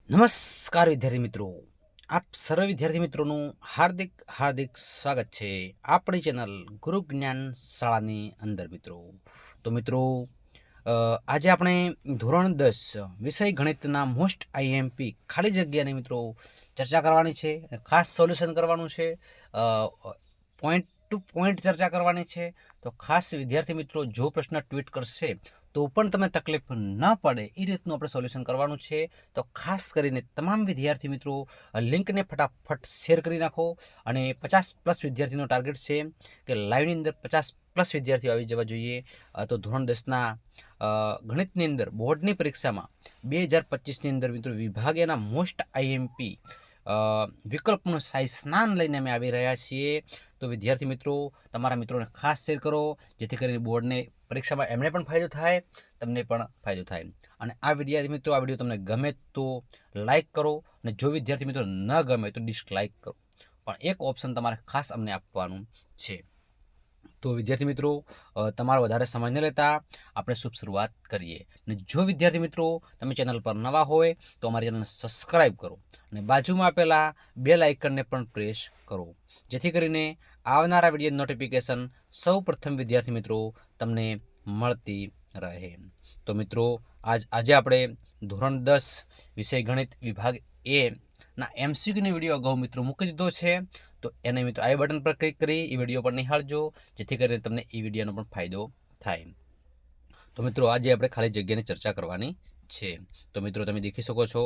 નમસ્કાર વિદ્યાર્થી મિત્રો, આપ સર્વ વિદ્યાર્થી મિત્રોનું હાર્દિક હાર્દિક સ્વાગત છે આપણી ચેનલ ગુરુ જ્ઞાન શાળાની અંદર. મિત્રો આજે આપણે ધોરણ 10 વિષય ગણિતના મોસ્ટ આઈએમપી ખાલી જગ્યાની મિત્રો ચર્ચા કરવાની છે. ખાસ સોલ્યુશન કરવાનું છે, પોઈન્ટ ટુ પોઈન્ટ ચર્ચા કરવાની છે. તો ખાસ વિદ્યાર્થી મિત્રો જો પ્રશ્ન ટ્વીટ કરશે તો પણ તમને તકલીફ ન પડે એ રીતનું આપણે સોલ્યુશન કરવાનું છે. તો ખાસ કરીને તમામ વિદ્યાર્થી મિત્રો લિંકને ફટાફટ શેર કરી નાખો. અને 50+ વિદ્યાર્થીનો ટાર્ગેટ છે કે લાઈવની અંદર 50+ વિદ્યાર્થીઓ આવી જવા જોઈએ. તો ધોરણ 10ના ગણિતની અંદર બોર્ડની પરીક્ષામાં 2025ની અંદર મિત્રો વિભાગીયના મોસ્ટ આઈએમપી વિકલ્પનું સાઈ સ્નાન લઈને અમે આવી રહ્યા છીએ. તો વિદ્યાર્થી મિત્રો તમારા મિત્રોને ખાસ શેર કરો, જેથી કરીને બોર્ડને પરીક્ષામાં એમને પણ ફાયદો થાય, તમને પણ ફાયદો થાય. અને આ વિદ્યાર્થી મિત્રો આ વિડીયો તમને ગમે તો લાઇક કરો, અને જો વિદ્યાર્થી મિત્રો ન ગમે તો ડિસલાઇક કરો, પણ એક ઓપ્શન તમારે ખાસ અમને આપવાનું છે. તો વિદ્યાર્થી મિત્રો તમારો વધારે સમય ન લેતા આપણે શુભ શરૂઆત કરીએ. અને જો વિદ્યાર્થી મિત્રો તમે ચેનલ પર નવા હોય તો અમારી ચેનલને સબસ્ક્રાઈબ કરો અને બાજુમાં આપેલા બેલ આઇકનને પણ પ્રેસ કરો, જેથી કરીને આવનારા વિડીયો નોટિફિકેશન સૌ પ્રથમ વિદ્યાર્થી મિત્રો તમને મળતી રહે. તો મિત્રો આજે આપણે ધોરણ 10 વિષય ગણિત વિભાગ એ ના એમસીક્યુની વિડીયો અગાઉ મિત્રો મૂકી દીધો છે. તો એને મિત્રો આઈ બટન પર ક્લિક કરી એ વિડીયો પર નિહાળજો, જેથી કરીને તમને એ વિડીયોનો પણ ફાયદો થાય. તો મિત્રો આજે આપણે ખાલી જગ્યાની ચર્ચા કરવાની છે. તો મિત્રો તમે દેખી શકો છો.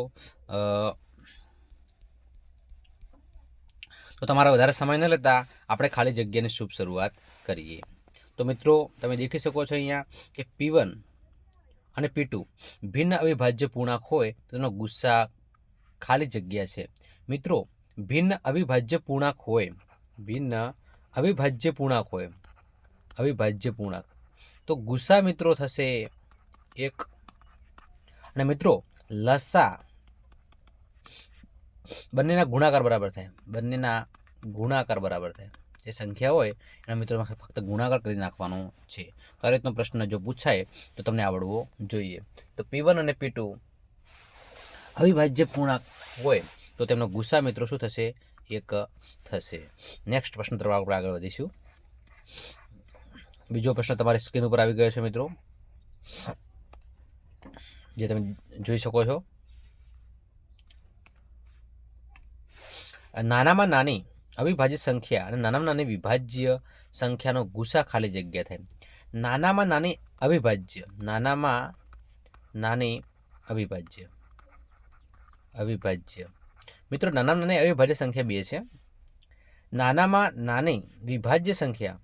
તો તમારા વધારે સમય ન લેતા આપણે ખાલી જગ્યાની શુભ શરૂઆત કરીએ. તો મિત્રો તમે દેખી શકો છો અહીંયા કે P1 અને P2 ભિન્ન અવિભાજ્ય પૂર્ણાંક હોય તો તેનો ગુસ્સા ખાલી જગ્યા છે. મિત્રો ભિન્ન અવિભાજ્ય પૂર્ણાંક હોય, અવિભાજ્ય પૂર્ણાંક તો ગુસ્સા મિત્રો થશે 1. અને મિત્રો લસા બંનેના ગુણાકાર બરાબર થાય, જે સંખ્યા હોય એના મિત્રો ફક્ત ગુણાકાર કરી નાખવાનો છે. તો આ રીતનો પ્રશ્ન જો પૂછાય તો તમને આવડવો જોઈએ. તો P1 અને P2 અવિભાજ્ય પૂર્ણાંક હોય તો તેમનો ગુસ્સા મિત્રો શું થશે? 1 થશે. નેક્સ્ટ પ્રશ્ન તરફ આપણે આગળ વધીશું. બીજો પ્રશ્ન તમારી સ્ક્રીન ઉપર આવી ગયો છે મિત્રો, જે તમે જોઈ શકો છો. નાનામાં નાની અવિભાજ્ય સંખ્યા અને નાનામાં નાની વિભાજ્ય સંખ્યાનો ગુસ્સા ખાલી જગ્યા થાય. નાનામાં નાની અવિભાજ્ય મિત્રો નાનામાં નાની અવિભાજ્ય સંખ્યા 2 છે. નાનામાં નાની વિભાજ્ય સંખ્યા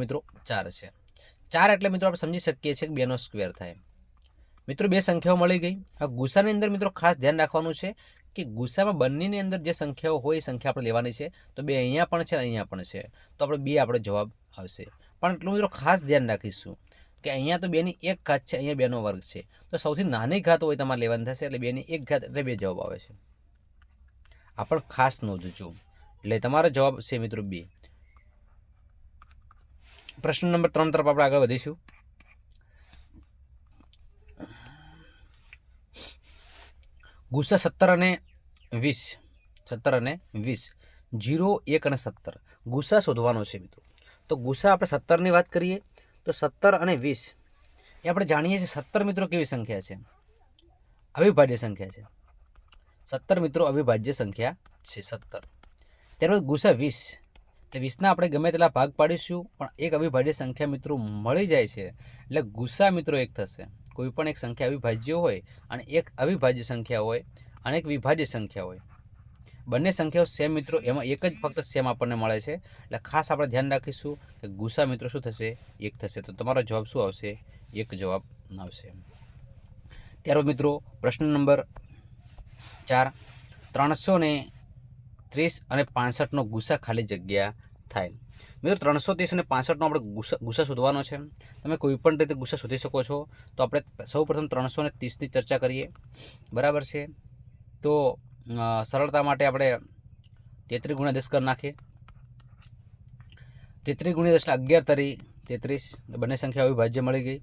મિત્રો 4 છે. 4 એટલે મિત્રો આપણે સમજી શકીએ છીએ કે 2નો સ્ક્વેર થાય. મિત્રો 2 સંખ્યાઓ મળી ગઈ. આ ગુસ્સાની અંદર મિત્રો ખાસ ધ્યાન રાખવાનું છે કે ગુસ્સામાં બંનેની અંદર જે સંખ્યાઓ હોય એ સંખ્યા આપણે લેવાની છે. તો 2 અહીંયા પણ છે, અહીંયા પણ છે, તો આપણે 2 આપણો જવાબ આવશે. પણ એટલું મિત્રો ખાસ ધ્યાન રાખીશું કે અહીંયા તો 2ની 1 ઘાત છે, અહીંયા 2નો વર્ગ છે, તો સૌથી નાની ઘાત હોય તમારે લેવાની થશે, એટલે 2ની 1 ઘાત એટલે 2 જવાબ આવે છે. આ પણ ખાસ નોંધજો. એટલે તમારો જવાબ છે મિત્રો 2. પ્રશ્ન નંબર 3 તરફ આપણે આગળ વધીશું. ગુસ્સા 17 અને 20, 0, 1 અને 17 ગુસ્સા શોધવાનો છે મિત્રો. તો ગુસ્સા આપણે 17ની વાત કરીએ તો 17 અને 20 એ આપણે જાણીએ છીએ. 17 મિત્રો કેવી સંખ્યા છે? અવિભાજ્ય સંખ્યા છે. 17 મિત્રો અવિભાજ્ય સંખ્યા છે 17. ત્યારબાદ ગુસ્સા 20, એટલે 20ના આપણે ગમે તેટલા ભાગ પાડીશું પણ એક અવિભાજ્ય સંખ્યા મિત્રો મળી જાય છે, એટલે ગુસ્સા મિત્રો 1 થશે. કોઈ પણ એક સંખ્યા અવિભાજ્ય હોય અને એક અવિભાજ્ય સંખ્યા હોય અને એક વિભાજ્ય સંખ્યા હોય, બંને સંખ્યાઓ સેમ મિત્રો, એમાં એક જ ફક્ત સેમ આપણને મળે છે. એટલે ખાસ આપણે ધ્યાન રાખીશું કે ગુસ્સા મિત્રો શું થશે? 1 થશે. તો તમારો જવાબ શું આવશે? 1 જવાબ આવશે. ત્યારબાદ મિત્રો પ્રશ્ન નંબર 4, 330 અને 65નો ગુસ્સા ખાલી જગ્યા થાય. મિત્રો 330 અને 65નો આપણે ગુસ્સા શોધવાનો છે. તમે કોઈ પણ રીતે ગુસ્સા શોધી શકો છો. તો આપણે સૌપ્રથમ 330ની ચર્ચા કરીએ, બરાબર છે. તો સરળતા માટે આપણે 33 × 10 કરી નાખીએ. 33 × 10 એટલે 11 તરી 33, બંને સંખ્યા અવિભાજ્ય મળી ગઈ.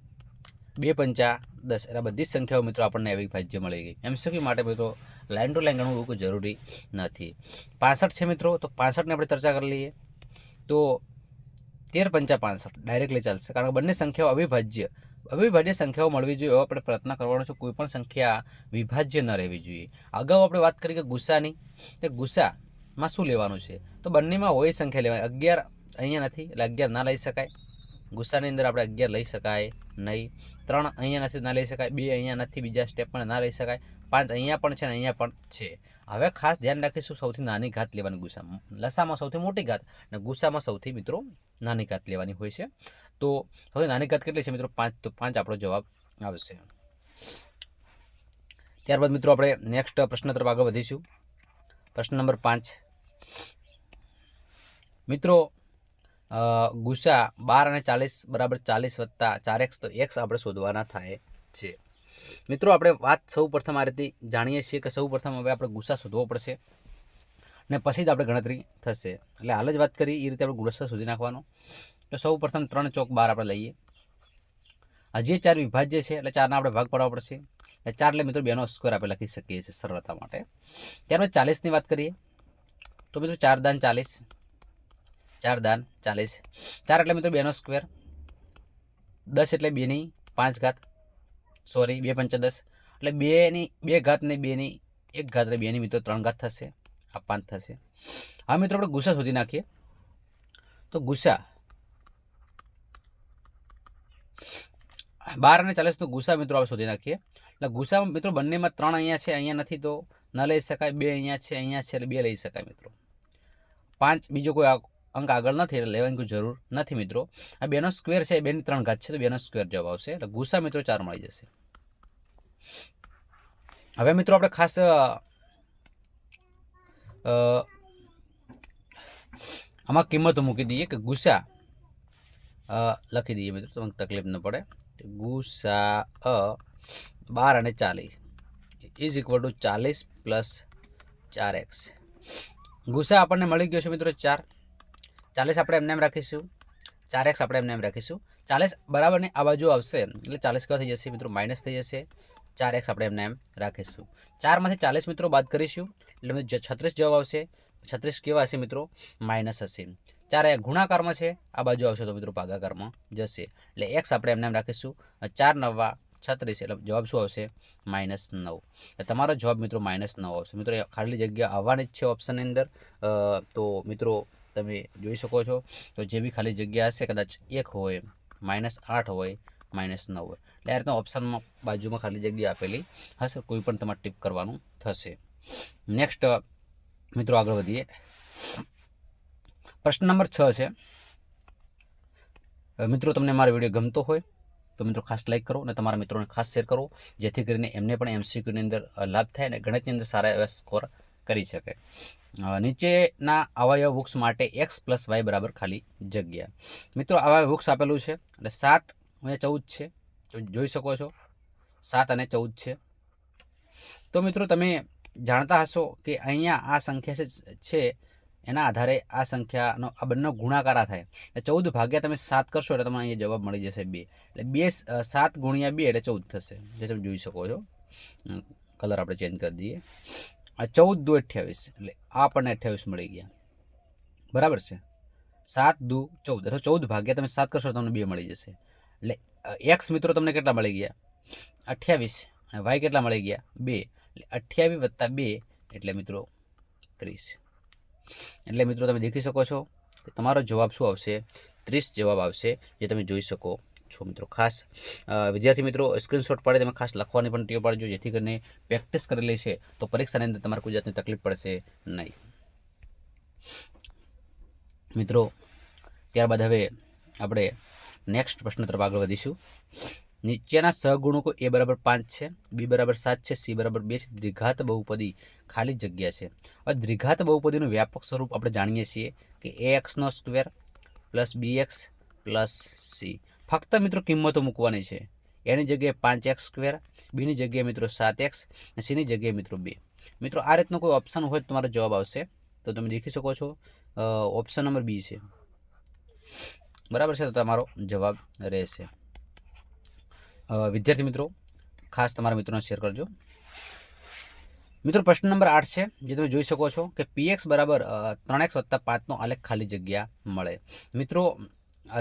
2 પંચા 10 એટલે બધી જ સંખ્યાઓ મિત્રો આપણને અવિભાજ્ય મળી ગઈ. MCQ માટે મિત્રો લાઈન ટુ લાઈન ગણવું કોઈ જરૂરી નથી. 65 છે મિત્રો, તો 65ને આપણે ચર્ચા કરી લઈએ. તો 13 પંચા 65 ડાયરેક્ટલી ચાલશે, કારણ કે બંને સંખ્યાઓ અવિભાજ્ય સંખ્યાઓ મળવી જોઈએ એવો આપણે પ્રયત્ન કરવાનો છે. કોઈ પણ સંખ્યા વિભાજ્ય ન રહેવી જોઈએ. અગાઉ આપણે વાત કરી કે ગુસ્સાની, તે ગુસ્સામાં શું લેવાનું છે, તો બંનેમાં હોય સંખ્યા લેવાની. 11 અહીંયા નથી એટલે 11 ના લઈ શકાય. ગુસ્સાની અંદર આપણે 11 લઈ શકાય નહીં. 3 અહીંયા નથી, ના લઈ શકાય. 2 અહીંયા નથી, બીજા સ્ટેપમાં ના લઈ શકાય. 5 અહીંયા પણ છે ને અહીંયા પણ છે. હવે ખાસ ધ્યાન રાખીશું સૌથી નાની ઘાત લેવાની ગુસ્સામાં. લસામાં સૌથી મોટી ઘાત અને ગુસ્સામાં સૌથી મિત્રો નાની ઘાત લેવાની હોય છે. તો સૌથી નાની ઘાત કેટલી છે મિત્રો? 5. તો 5 આપણો જવાબ આવશે. ત્યારબાદ મિત્રો આપણે નેક્સ્ટ પ્રશ્ન તરફ આગળ વધીશું. પ્રશ્ન નંબર 5 મિત્રો, ગુસ્સા 12 અને 40 બરાબર 40 વત્તા 4x, તો x આપણે શોધવાના થાય છે. મિત્રો આપણે વાત સૌ પ્રથમ આ રીતે જાણીએ છીએ કે સૌ પ્રથમ હવે આપણે ગુસ્સા શોધવો પડશે ને પછી જ આપણે ગણતરી થશે. એટલે હાલ જ વાત કરી એ રીતે આપણે ગુસ્સા શોધી નાખવાનો. તો સૌ પ્રથમ 3 ચોક 12 આપણે લઈએ. હજી 4 વિભાજ્ય છે એટલે 4ના આપણે ભાગ પાડવા પડશે. એટલે 4 એટલે મિત્રો 2નો સ્ક્વેર આપણે લખી શકીએ છીએ સરળતા માટે. ત્યારબાદ 40ની વાત કરીએ તો મિત્રો 4 દાન 40, 4 દાન 40. 4 એટલે મિત્રો 2નો સ્ક્વેર. 10 એટલે 2ની 5 ઘાત, સોરી 2 પંચા 10 એટલે 2ની 2 ઘાત ને 2ની 1 ઘાત એટલે 2ની મિત્રો 3 ઘાત થશે. આ 5 થશે. હવે મિત્રો આપણે ગુસ્સા શોધી નાખીએ. તો ગુસ્સા 12 અને 40 નો ગુસ્સા મિત્રો આપણે શોધી નાખીએ. એટલે ગુસ્સામાં મિત્રો બંનેમાં 3 અહીંયા છે, અહીંયા નથી તો ન લઈ શકાય. 2 અહીંયા છે એટલે 2 લઈ શકાય મિત્રો. 5 બીજો કોઈ અંક આગળ નથી એટલે લેવાની કોઈ જરૂર નથી મિત્રો. આ 2નો સ્ક્વેર છે, 2ની 3 ઘાત છે, તો 2નો સ્ક્વેર જવાબ આવશે. એટલે ગુસ્સા મિત્રો 4 મળી જશે. હવે મિત્રો આપણે ખાસ આમાં કિંમતો મૂકી દઈએ કે ગુસ્સા લખી દઈએ મિત્રો, તમને તકલીફ ન પડે. ગુસ્સા 12 અને 40 is equal two 40 plus 4x. ગુસ્સા આપણને મળી ગયો છે મિત્રો 4. 40 આપણે એમને એમ રાખીશું, 4x આપણે એમને એમ રાખીશું. 40 બરાબરની આ બાજુ આવશે એટલે 40 કેવા થઈ જશે મિત્રો? માઇનસ થઈ જશે. 4x આપણે એમને એમ રાખીશું. 4માંથી 40 મિત્રો બાદ કરીશું એટલે 36 જવાબ આવશે. 36 કેવા હશે મિત્રો? માઇનસ હશે. 4 ગુણાકારમાં છે, આ બાજુ આવશે તો મિત્રો ભાગાકારમાં જશે. એટલે x આપણે એમને એમ રાખીશું. 4 નવા 36 એટલે જવાબ શું આવશે? -9. એટલે તમારો જવાબ મિત્રો -9 આવશે. મિત્રો ખાલી જગ્યા આવવાની જ છે ઓપ્શનની અંદર. તો મિત્રો તમે જોઈ શકો છો તો જે બી ખાલી જગ્યા હશે કદાચ 1 હોય, -8 હોય, -9 હોય, એટલે આ રીતના ઓપ્શનમાં બાજુમાં ખાલી જગ્યા આપેલી હશે. કોઈ પણ તમારે ટીપ કરવાનું થશે. નેક્સ્ટ મિત્રો આગળ વધીએ. પ્રશ્ન નંબર 6 છે. મિત્રો તમને મારો વિડીયો ગમતો હોય તો મિત્રો ખાસ લાઈક કરો અને તમારા મિત્રોને ખાસ શેર કરો, જેથી કરીને એમને પણ MCQની અંદર લાભ થાય અને ગણિતની અંદર સારા એવા સ્કોર કરી શકે. નીચેના અવયવ વૃક્ષ માટે x + y બરાબર ખાલી જગ્યા. મિત્રો આવા વૃક્ષ આપેલું છે એટલે 7 અને 14 છે, તો જોઈ શકો છો 7 અને 14 છે. તો મિત્રો તમે જાણતા હશો કે અહીંયા આ સંખ્યા છે એના આધારે આ સંખ્યાનો આ બંને ગુણાકાર થાય એટલે 14 ભાગ્યા તમે 7 કરશો એટલે તમને અહીંયા જવાબ મળી જશે 2. એટલે 7 ગુણ્યા 2 એટલે 14 થશે, જે તમે જોઈ શકો છો. કલર આપણે ચેન્જ કરી દઈએ. 14 દુ 28 એટલે આપણને 28 મળી ગયા. બરાબર છે. 7 દુ 14 એટલે 14 ભાગ્યા તમે 7 કરશો તમને 2 મળી જશે. એટલે x મિત્રો તમને કેટલા મળી ગયા? 28 અને y કેટલા મળી ગયા? 2. એટલે 28 + 2 એટલે મિત્રો 30. એટલે મિત્રો તમે દેખી શકો છો કે તમારો જવાબ શું આવશે? 30 જવાબ આવશે, જે તમે જોઈ શકો છો. મિત્રો ખાસ વિદ્યાર્થી મિત્રો સ્ક્રીનશોટ પાડી તમે ખાસ લખવાની પણ ટેવ પાડજો, જેથી કરીને પ્રેક્ટિસ કરેલી છે તો પરીક્ષાની અંદર તમારે કોઈ જાતની તકલીફ પડશે નહીં. મિત્રો ત્યારબાદ હવે આપણે નેક્સ્ટ પ્રશ્ન તરફ આગળ વધીશું. નીચેના સહગુણકો a = 5 છે, b = 7 છે, c = 2 છે. દ્વિઘાત બહુપદી ખાલી જગ્યા છે. હવે દ્વિઘાત બહુપદીનું વ્યાપક સ્વરૂપ આપણે જાણીએ છીએ કે ax² + bx + c. ફક્ત મિત્રો કિંમતો મૂકવાની છે. એની જગ્યાએ 5x², બીની જગ્યાએ મિત્રો 7x અને સીની જગ્યાએ મિત્રો 2. મિત્રો આ રીતનો કોઈ ઓપ્શન હોય તો તમારો જવાબ આવશે. તો તમે દેખી શકો છો ઓપ્શન નંબર બી છે. બરાબર છે, તો તમારો જવાબ રહેશે. વિદ્યાર્થી મિત્રો ખાસ તમારા મિત્રોને શેર કરજો. મિત્રો પ્રશ્ન નંબર 8 છે, જે તમે જોઈ શકો છો કે px બરાબર 3x + 5નો આલેખ ખાલી જગ્યા મળે. મિત્રો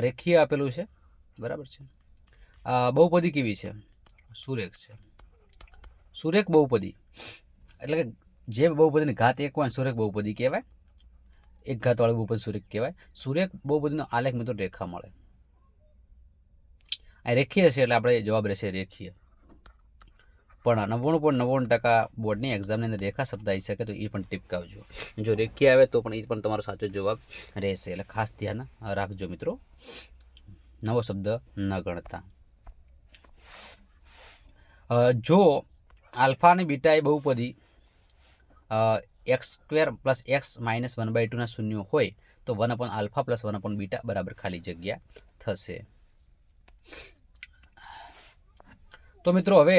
રેખીય આપેલું છે, બરાબર છે. બહુપદી કેવી છે? સુરેખ છે. સુરેખ બહુપદી એટલે કે જે બહુપદીની ઘાત 1 હોય સુરેખ બહુપદી કહેવાય. એક ઘાતવાળી બહુપદી સુરેખ કહેવાય. સુરેખ બહુપદીનો આલેખ મિત્રો રેખા મળે. આ રેખીય છે એટલે આપણે જવાબ રહેશે રેખીય. પણ 99.99% બોર્ડની એક્ઝામની અંદર રેખા શબ્દ આવી શકે તો એ પણ ટીપકાવજો. જો રેખીય આવે તો પણ એ પણ તમારો સાચો જવાબ રહેશે, એટલે ખાસ ધ્યાન રાખજો મિત્રો, નવો શબ્દ ન ગણતા. જો આલ્ફા અને બીટા એ બહુપદી x² + x - 1/2 ના શૂન્ય હોય તો 1/α + 1/β બરાબર ખાલી જગ્યા થશે. તો મિત્રો હવે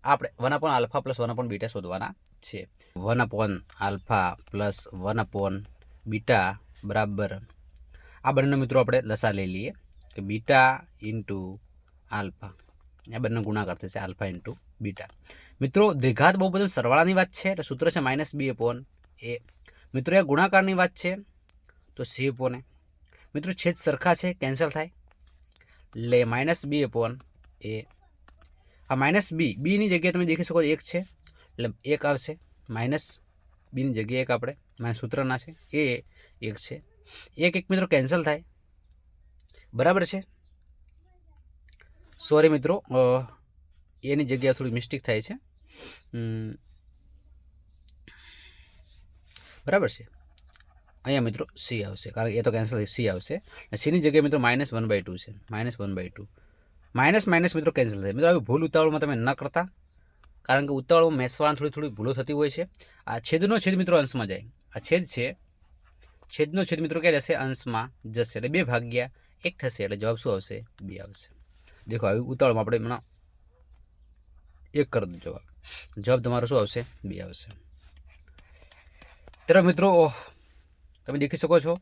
આપણે 1/α + 1/β શોધવાના છે. 1/α + 1/β બરાબર આ બંને મિત્રો આપણે લસા લઈ લઈએ કે બીટા ઇન્ટુ આલ્ફા, આ બંને ગુણાકાર થશે આલ્ફા ઇન્ટુ બીટા. મિત્રો દ્વિઘાત બહુપદી સરવાળાની વાત છે એટલે સૂત્ર છે -b/a. મિત્રો એ ગુણાકારની વાત છે તો c/a. મિત્રો છેદ સરખા છે, કેન્સલ થાય એટલે -b/a. આ -b ની જગ્યાએ તમે દેખી શકો 1 છે એટલે 1 આવશે. -b ની જગ્યાએ 1 આપણે માઇનસ સૂત્રના છે એ 1 છે. 1 મિત્રો કેન્સલ થાય, બરાબર છે. સોરી મિત્રો, એની જગ્યાએ થોડી મિસ્ટેક થાય છે, બરાબર છે. અહીંયા મિત્રો સી આવશે, કારણ કે એ તો કેન્સલ થઈ, સી આવશે. સીની જગ્યાએ મિત્રો -1/2 છે, -1/2. માઇનસ મિત્રો કેન્સલ થાય. મિત્રો આવી ભૂલ ઉતાવળમાં તમે ન કરતા, કારણ કે ઉતાવળમાં મેસવાળાની થોડી ભૂલો થતી હોય છે. આ છેદનો છેદ મિત્રો અંશમાં જાય, આ છેદ છે, છેદનો છેદ મિત્રો ક્યાં જશે? અંશમાં જશે, એટલે 2/1 થશે, એટલે જવાબ શું આવશે? 2 આવશે. દેખો આવી ઉતાવળમાં આપણે હમણાં 1 કરી દો, જવાબ તમારો શું આવશે? 2 આવશે. ત્યારે મિત્રો તમે દેખી શકો છો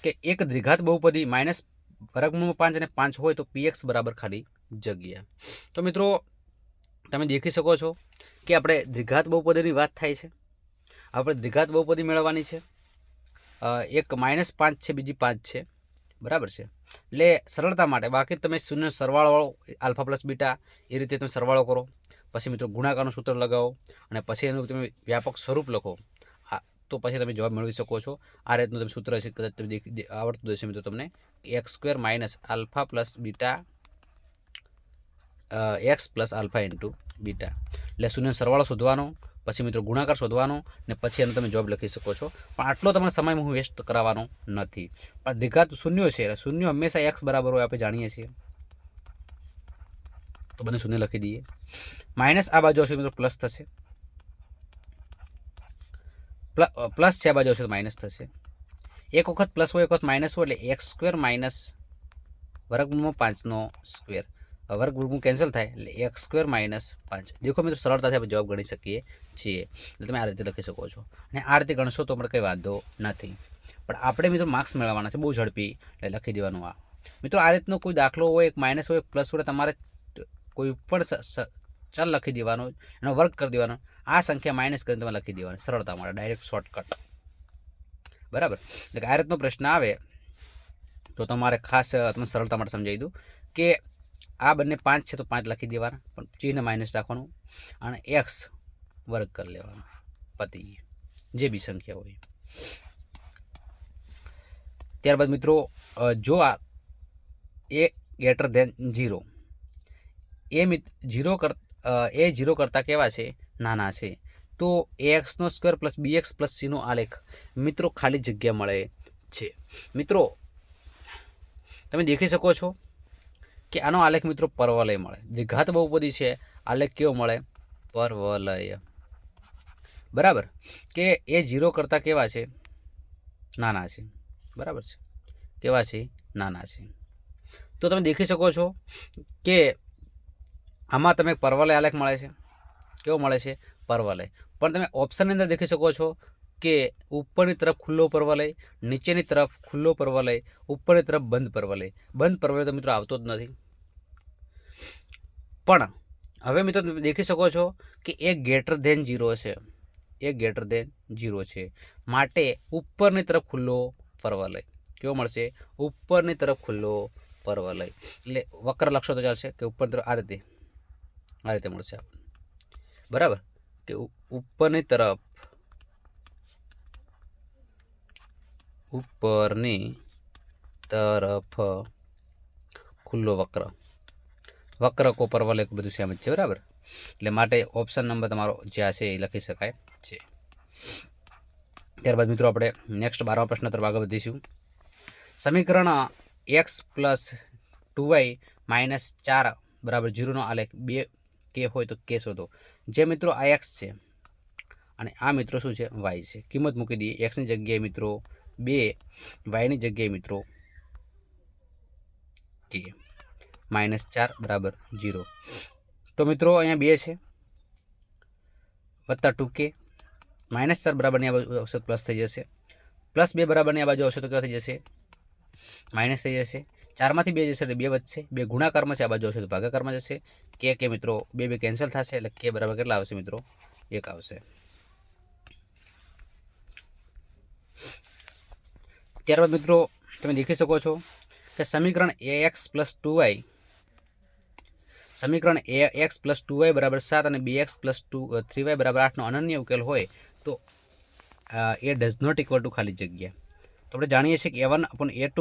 કે એક દ્વિઘાત બહુપદી -√5 અને 5 હોય તો px બરાબર ખાલી જગ્યા. તો મિત્રો તમે દેખી શકો છો કે આપણે દ્વિઘાત બહુપદીની વાત થાય છે. આપણે દ્વિઘાત બહુપદી મેળવવાની છે. એક -5 છે, બીજી 5 છે, બરાબર છે. એટલે સરળતા માટે બાકી તમે શૂન્ય સરવાળો આલ્ફા + બીટા એ રીતે તમે સરવાળો કરો, પછી મિત્રો ગુણાકારનું સૂત્ર લગાવો અને પછી એનું તમે વ્યાપક સ્વરૂપ લખો, તો પછી તમે જવાબ મેળવી શકો છો. આ રીતનું તમે સૂત્ર છે, કદાચ તમે આવડતું હશે મિત્રો તમને, x² - α + beta x + α into beta. એટલે શૂન્ય સરવાળો શોધવાનો, પછી મિત્રો ગુણાકાર શોધવાનો ને પછી એનો તમે જવાબ લખી શકો છો. પણ આટલો તમારો સમય હું વેસ્ટ કરાવવાનો નથી. પણ દ્વિઘાત શૂન્યો છે, એટલે શૂન્ય હંમેશા x બરાબર હોય, આપણે જાણીએ છીએ. તો બંને શૂન્ય લખી દઈએ. માઇનસ આ બાજુ આવશે મિત્રો પ્લસ થશે, પ્લસ છે આ બાજુ આવશે તો માઇનસ થશે. એક વખત પ્લસ હોય, એક વખત માઇનસ હોય, એટલે x² - √5/2 વર્ગમૂળ કેન્સલ થાય એટલે x² - 5. દેખો મિત્રો સરળતાથી આપણે જવાબ ગણી શકીએ છીએ. એટલે તમે આ રીતે લખી શકો છો, અને આ રીતે ગણશો તો પણ કંઈ વાંધો નથી. પણ આપણે મિત્રો માર્ક્સ મેળવવાના છે બહુ ઝડપી, એટલે લખી દેવાનું. આ મિત્રો આ રીતનો કોઈ દાખલો હોય, એક માઇનસ હોય, પ્લસ હોય, તમારે કોઈ પણ ચલ લખી દેવાનો, એનો વર્ક કરી દેવાનો, આ સંખ્યા માઇનસ કરીને તમે લખી દેવાની સરળતા માટે, ડાયરેક્ટ શોર્ટકટ, બરાબર. એટલે આ રીતનો પ્રશ્ન આવે તો તમારે ખાસ તમે સરળતા માટે સમજાવી દઉં કે આ બંને 5 છે તો 5 લખી દેવાના, પણ ચિહ્ન માઇનસ રાખવાનું અને x વર્ગ કરી લેવાનો, પતિ જે બી સંખ્યા હોય. ત્યારબાદ મિત્રો જો આ a > 0, એ 0 કરતાં કેવા છે? નાના છે. તો ax² + bx + c નો આલેખ મિત્રો ખાલી જગ્યા મળે છે. મિત્રો તમે દેખી શકો છો કે આનો આલેખ મિત્રો પરવલય મળે. દ્વિઘાત બહુપદી છે, આલેખ કેવો મળે? પરવલય, બરાબર. કે એ 0 કરતાં કેવા છે? નાના છે, બરાબર છે. કેવા છે? નાના છે. તો તમે દેખી શકો છો કે આમાં તમે પરવલય આલેખ મળે છે. કેવો મળે છે? પરવલય. પણ તમે ઓપ્શનની અંદર દેખી શકો છો કે ઉપરની તરફ ખુલ્લો પરવલય, નીચેની તરફ ખુલ્લો પરવલય, ઉપરની તરફ બંધ પરવલય. બંધ પરવલય તો મિત્રો આવતો જ નથી. પણ હવે મિત્રો તમે દેખી શકો છો કે એ ગ્રેટર ધેન 0 છે, એ ગ્રેટર ધેન 0 છે, માટે ઉપરની તરફ ખુલ્લો પરવલય કેવો મળશે? ઉપરની તરફ ખુલ્લો પરવલય. એટલે વક્ર લખશો તો ચાલશે કે ઉપર તરફ આ રીતે મળશે આપણને, બરાબર, કે ઉપરની તરફ ખુલ્લો વક્ર કો પરવલય બધું સેમ જ છે, બરાબર. એટલે માટે ઓપ્શન નંબર તમારો જે હશે એ લખી શકાય છે. ત્યારબાદ મિત્રો આપણે નેક્સ્ટ 12મા પ્રશ્ન તરફ આગળ વધીશું. સમીકરણ x + 2y - 4 = 0નો આલેખ 2 કે હોય તો કે શોધો. જે મિત્રો આ x છે અને આ મિત્રો શું છે? y છે. કિંમત મૂકી દઈએ. x ની જગ્યાએ મિત્રો 2, y ની જગ્યાએ મિત્રો કે -4 = 0. તો મિત્રો અહીંયા 2 છે વત્તા 2k, -4 બરાબરની આ બાજુ આવશે પ્લસ થઈ જશે, +2 બરાબરની આ બાજુ આવશે તો કેવા થઈ જશે? માઇનસ થઈ જશે. 4માંથી 2 જશે એટલે 2 વધશે, 2 ગુણાકારમાં છે, આ બાજુ આવશે તો ભાગાકારમાં જશે. કે મિત્રો 2 કેન્સલ થશે એટલે કે બરાબર કેટલા આવશે મિત્રો? 1 આવશે. ત્યારબાદ મિત્રો તમે દેખી શકો છો કે સમીકરણ ax + 2y = 7 અને bx + 3y = 8 નો અનન્ય ઉકેલ હોય તો A does not equal to ખાલી જગ્યા. તો આપણે જાણીએ છીએ કે a1/a2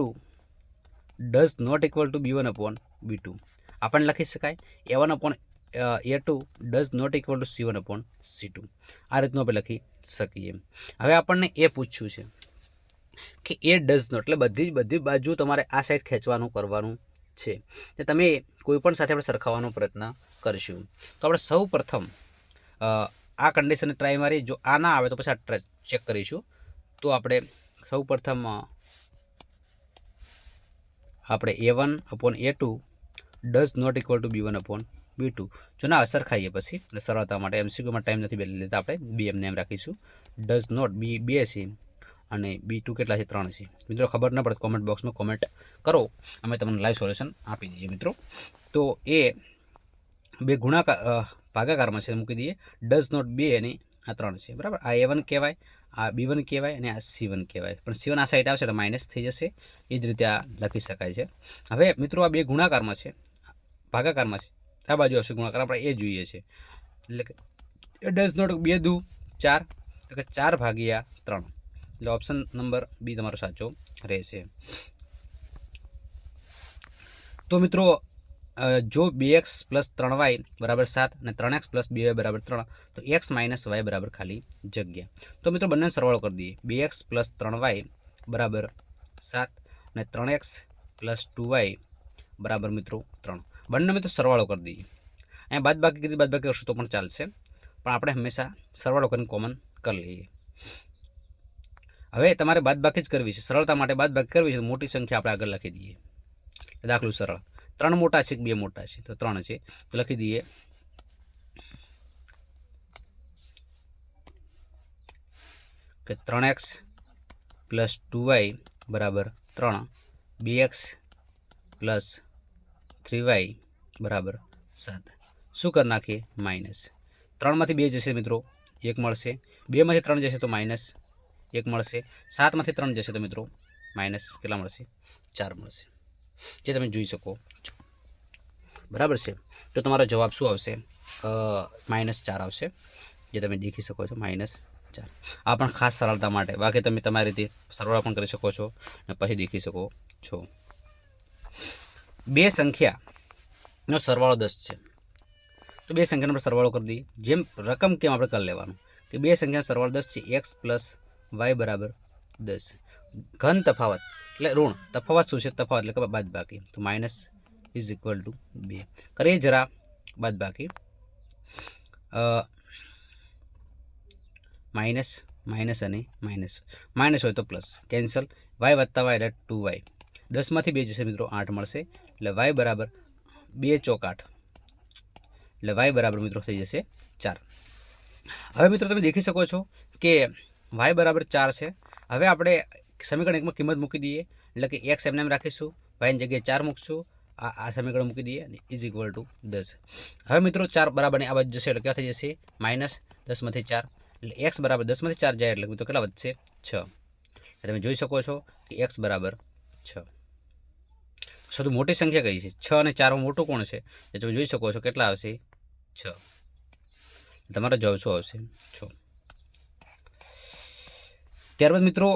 does not equal to b1/b2. આપણને લખી શકાય a1/a2 does not equal to c1/c2. આ રીતનું આપણે લખી શકીએ. હવે આપણને એ પૂછ્યું છે કે એ ડઝ નોટ, એટલે બધી બાજુ તમારે આ સાઈડ ખેંચવાનું કરવાનું છે. તે તમે કોઈ પણ સાથે આપણે સરખાવવાનો પ્રયત્ન કરીશું. તો આપણે સૌ પ્રથમ આ કન્ડિશનને ટ્રાય મારી, જો આ ના આવે તો પછી આ ચેક કરીશું. તો આપણે સૌ પ્રથમ આપણે a1/a2 does not equal to b1/b2 જો ના સરખાઈએ પછી સરળતા માટે MCQમાં ટાઈમ નથી બદલી લેતા, આપણે b એમ રાખીશું. ડઝ નોટ b 2 છે અને b2 કેટલા છે? 3 છે. મિત્રો ખબર ન પડે કોમેન્ટ બોક્સમાં કોમેન્ટ કરો, અમે તમને લાઈવ સોલ્યુશન આપી દઈએ મિત્રો. તો એ 2 ભાગાકારમાં છે મૂકી દઈએ. ડઝ નોટ 2 અને આ 3 છે, બરાબર. આ a1 કહેવાય, આ b1 કહેવાય અને આ c1 કહેવાય. પણ c1 આ સાઈડ આવશે તો માઇનસ થઈ જશે. એ જ રીતે આ લખી શકાય છે. હવે મિત્રો આ 2 ગુણાકારમાં છે, ભાગાકારમાં છે, આ બાજુ આવશે ગુણાકાર, આપણે એ જોઈએ છે. એટલે કે ડઝ નોટ 2 દુ 4, એટલે કે 4/3. એટલે ઓપ્શન નંબર બી તમારો સાચો રહેશે. તો મિત્રો જો 2x + 3y = 7 અને 3x + 2y = 3 તો x - y = ખાલી જગ્યા. તો મિત્રો બંને સરવાળો કરી દઈએ. 2x + 3y = 7 અને 3x + 2y = મિત્રો 3. બંને મિત્રો સરવાળો કરી દઈએ. અહીંયા બાદબાકી કરશું તો પણ ચાલશે, પણ આપણે હંમેશા સરવાળો કરીને કોમન કરી લઈએ. હવે તમારે બાદબાકી જ કરવી છે, સરળતા માટે બાદબાકી કરવી છે તો મોટી સંખ્યા આપણે આગળ લખી દઈએ. દાખલું સરળ. 3 મોટા છે કે 2 મોટા છે? તો 3 છે, તો લખી દઈએ કે 3x + 2y = 3, bx + 3y = 7. શું કરી નાખીએ? માઇનસ. 3માંથી 2 જશે મિત્રો 1 મળશે, 2માંથી 3 જશે તો -1 મળશે, 7માંથી 3 જશે તો મિત્રો માઇનસ કેટલા મળશે? 4 મળશે, જે તમે જોઈ શકો છો, બરાબર છે. તો તમારો જવાબ શું આવશે? -4 આવશે, જે તમે દેખી શકો છો, -4. આ પણ ખાસ સરળતા માટે, બાકી તમે તમારી રીતે સરવાળો પણ કરી શકો છો અને પછી દેખી શકો છો. 2 સંખ્યાનો સરવાળો 10 છે, તો 2 સંખ્યાનો આપણે સરવાળો કરી દઈએ. જેમ રકમ કેમ આપણે કરી લેવાનું કે 2 સંખ્યાનો સરવાળો 10 છે, x + y = 10. ઘન તફાવત એટલે ઋણ, તફાવત શું છે? તફાવત એટલે કે બાદબાકી, તો -= 2. કરીએ જરા બાદબાકી. માઇનસ અને માઇનસ હોય તો પ્લસ, કેન્સલ. y + y એટલે 2y. 10માંથી 2 જશે મિત્રો 8 મળશે, એટલે y = 2 ચોક 8, એટલે y બરાબર મિત્રો થઈ જશે 4. હવે મિત્રો તમે દેખી શકો છો કે y = 4 છે. હવે આપણે સમીકરણ 1માં કિંમત મૂકી દઈએ, એટલે કે x એમને રાખીશું, y ની જગ્યાએ 4 મૂકશું આ સમીકરણ મૂકી દઈએ અને ઇઝ ઇક્વલ ટુ 10. હવે મિત્રો 4 બરાબરની આ બાજુ જશે એટલે ક્યાં થઈ જશે -10/4. એટલે એક્સ બરાબર 10/4 જાય એટલે મિત્રો કેટલા વધશે 6. તમે જોઈ શકો છો કે એક્સ બરાબર 6. સૌથી મોટી સંખ્યા કઈ છે? 6 અને 4માં મોટું કોણ છે? એ તમે જોઈ શકો છો કેટલા આવશે 6. તમારો જવાબ શું આવશે 6. ત્યારબાદ મિત્રો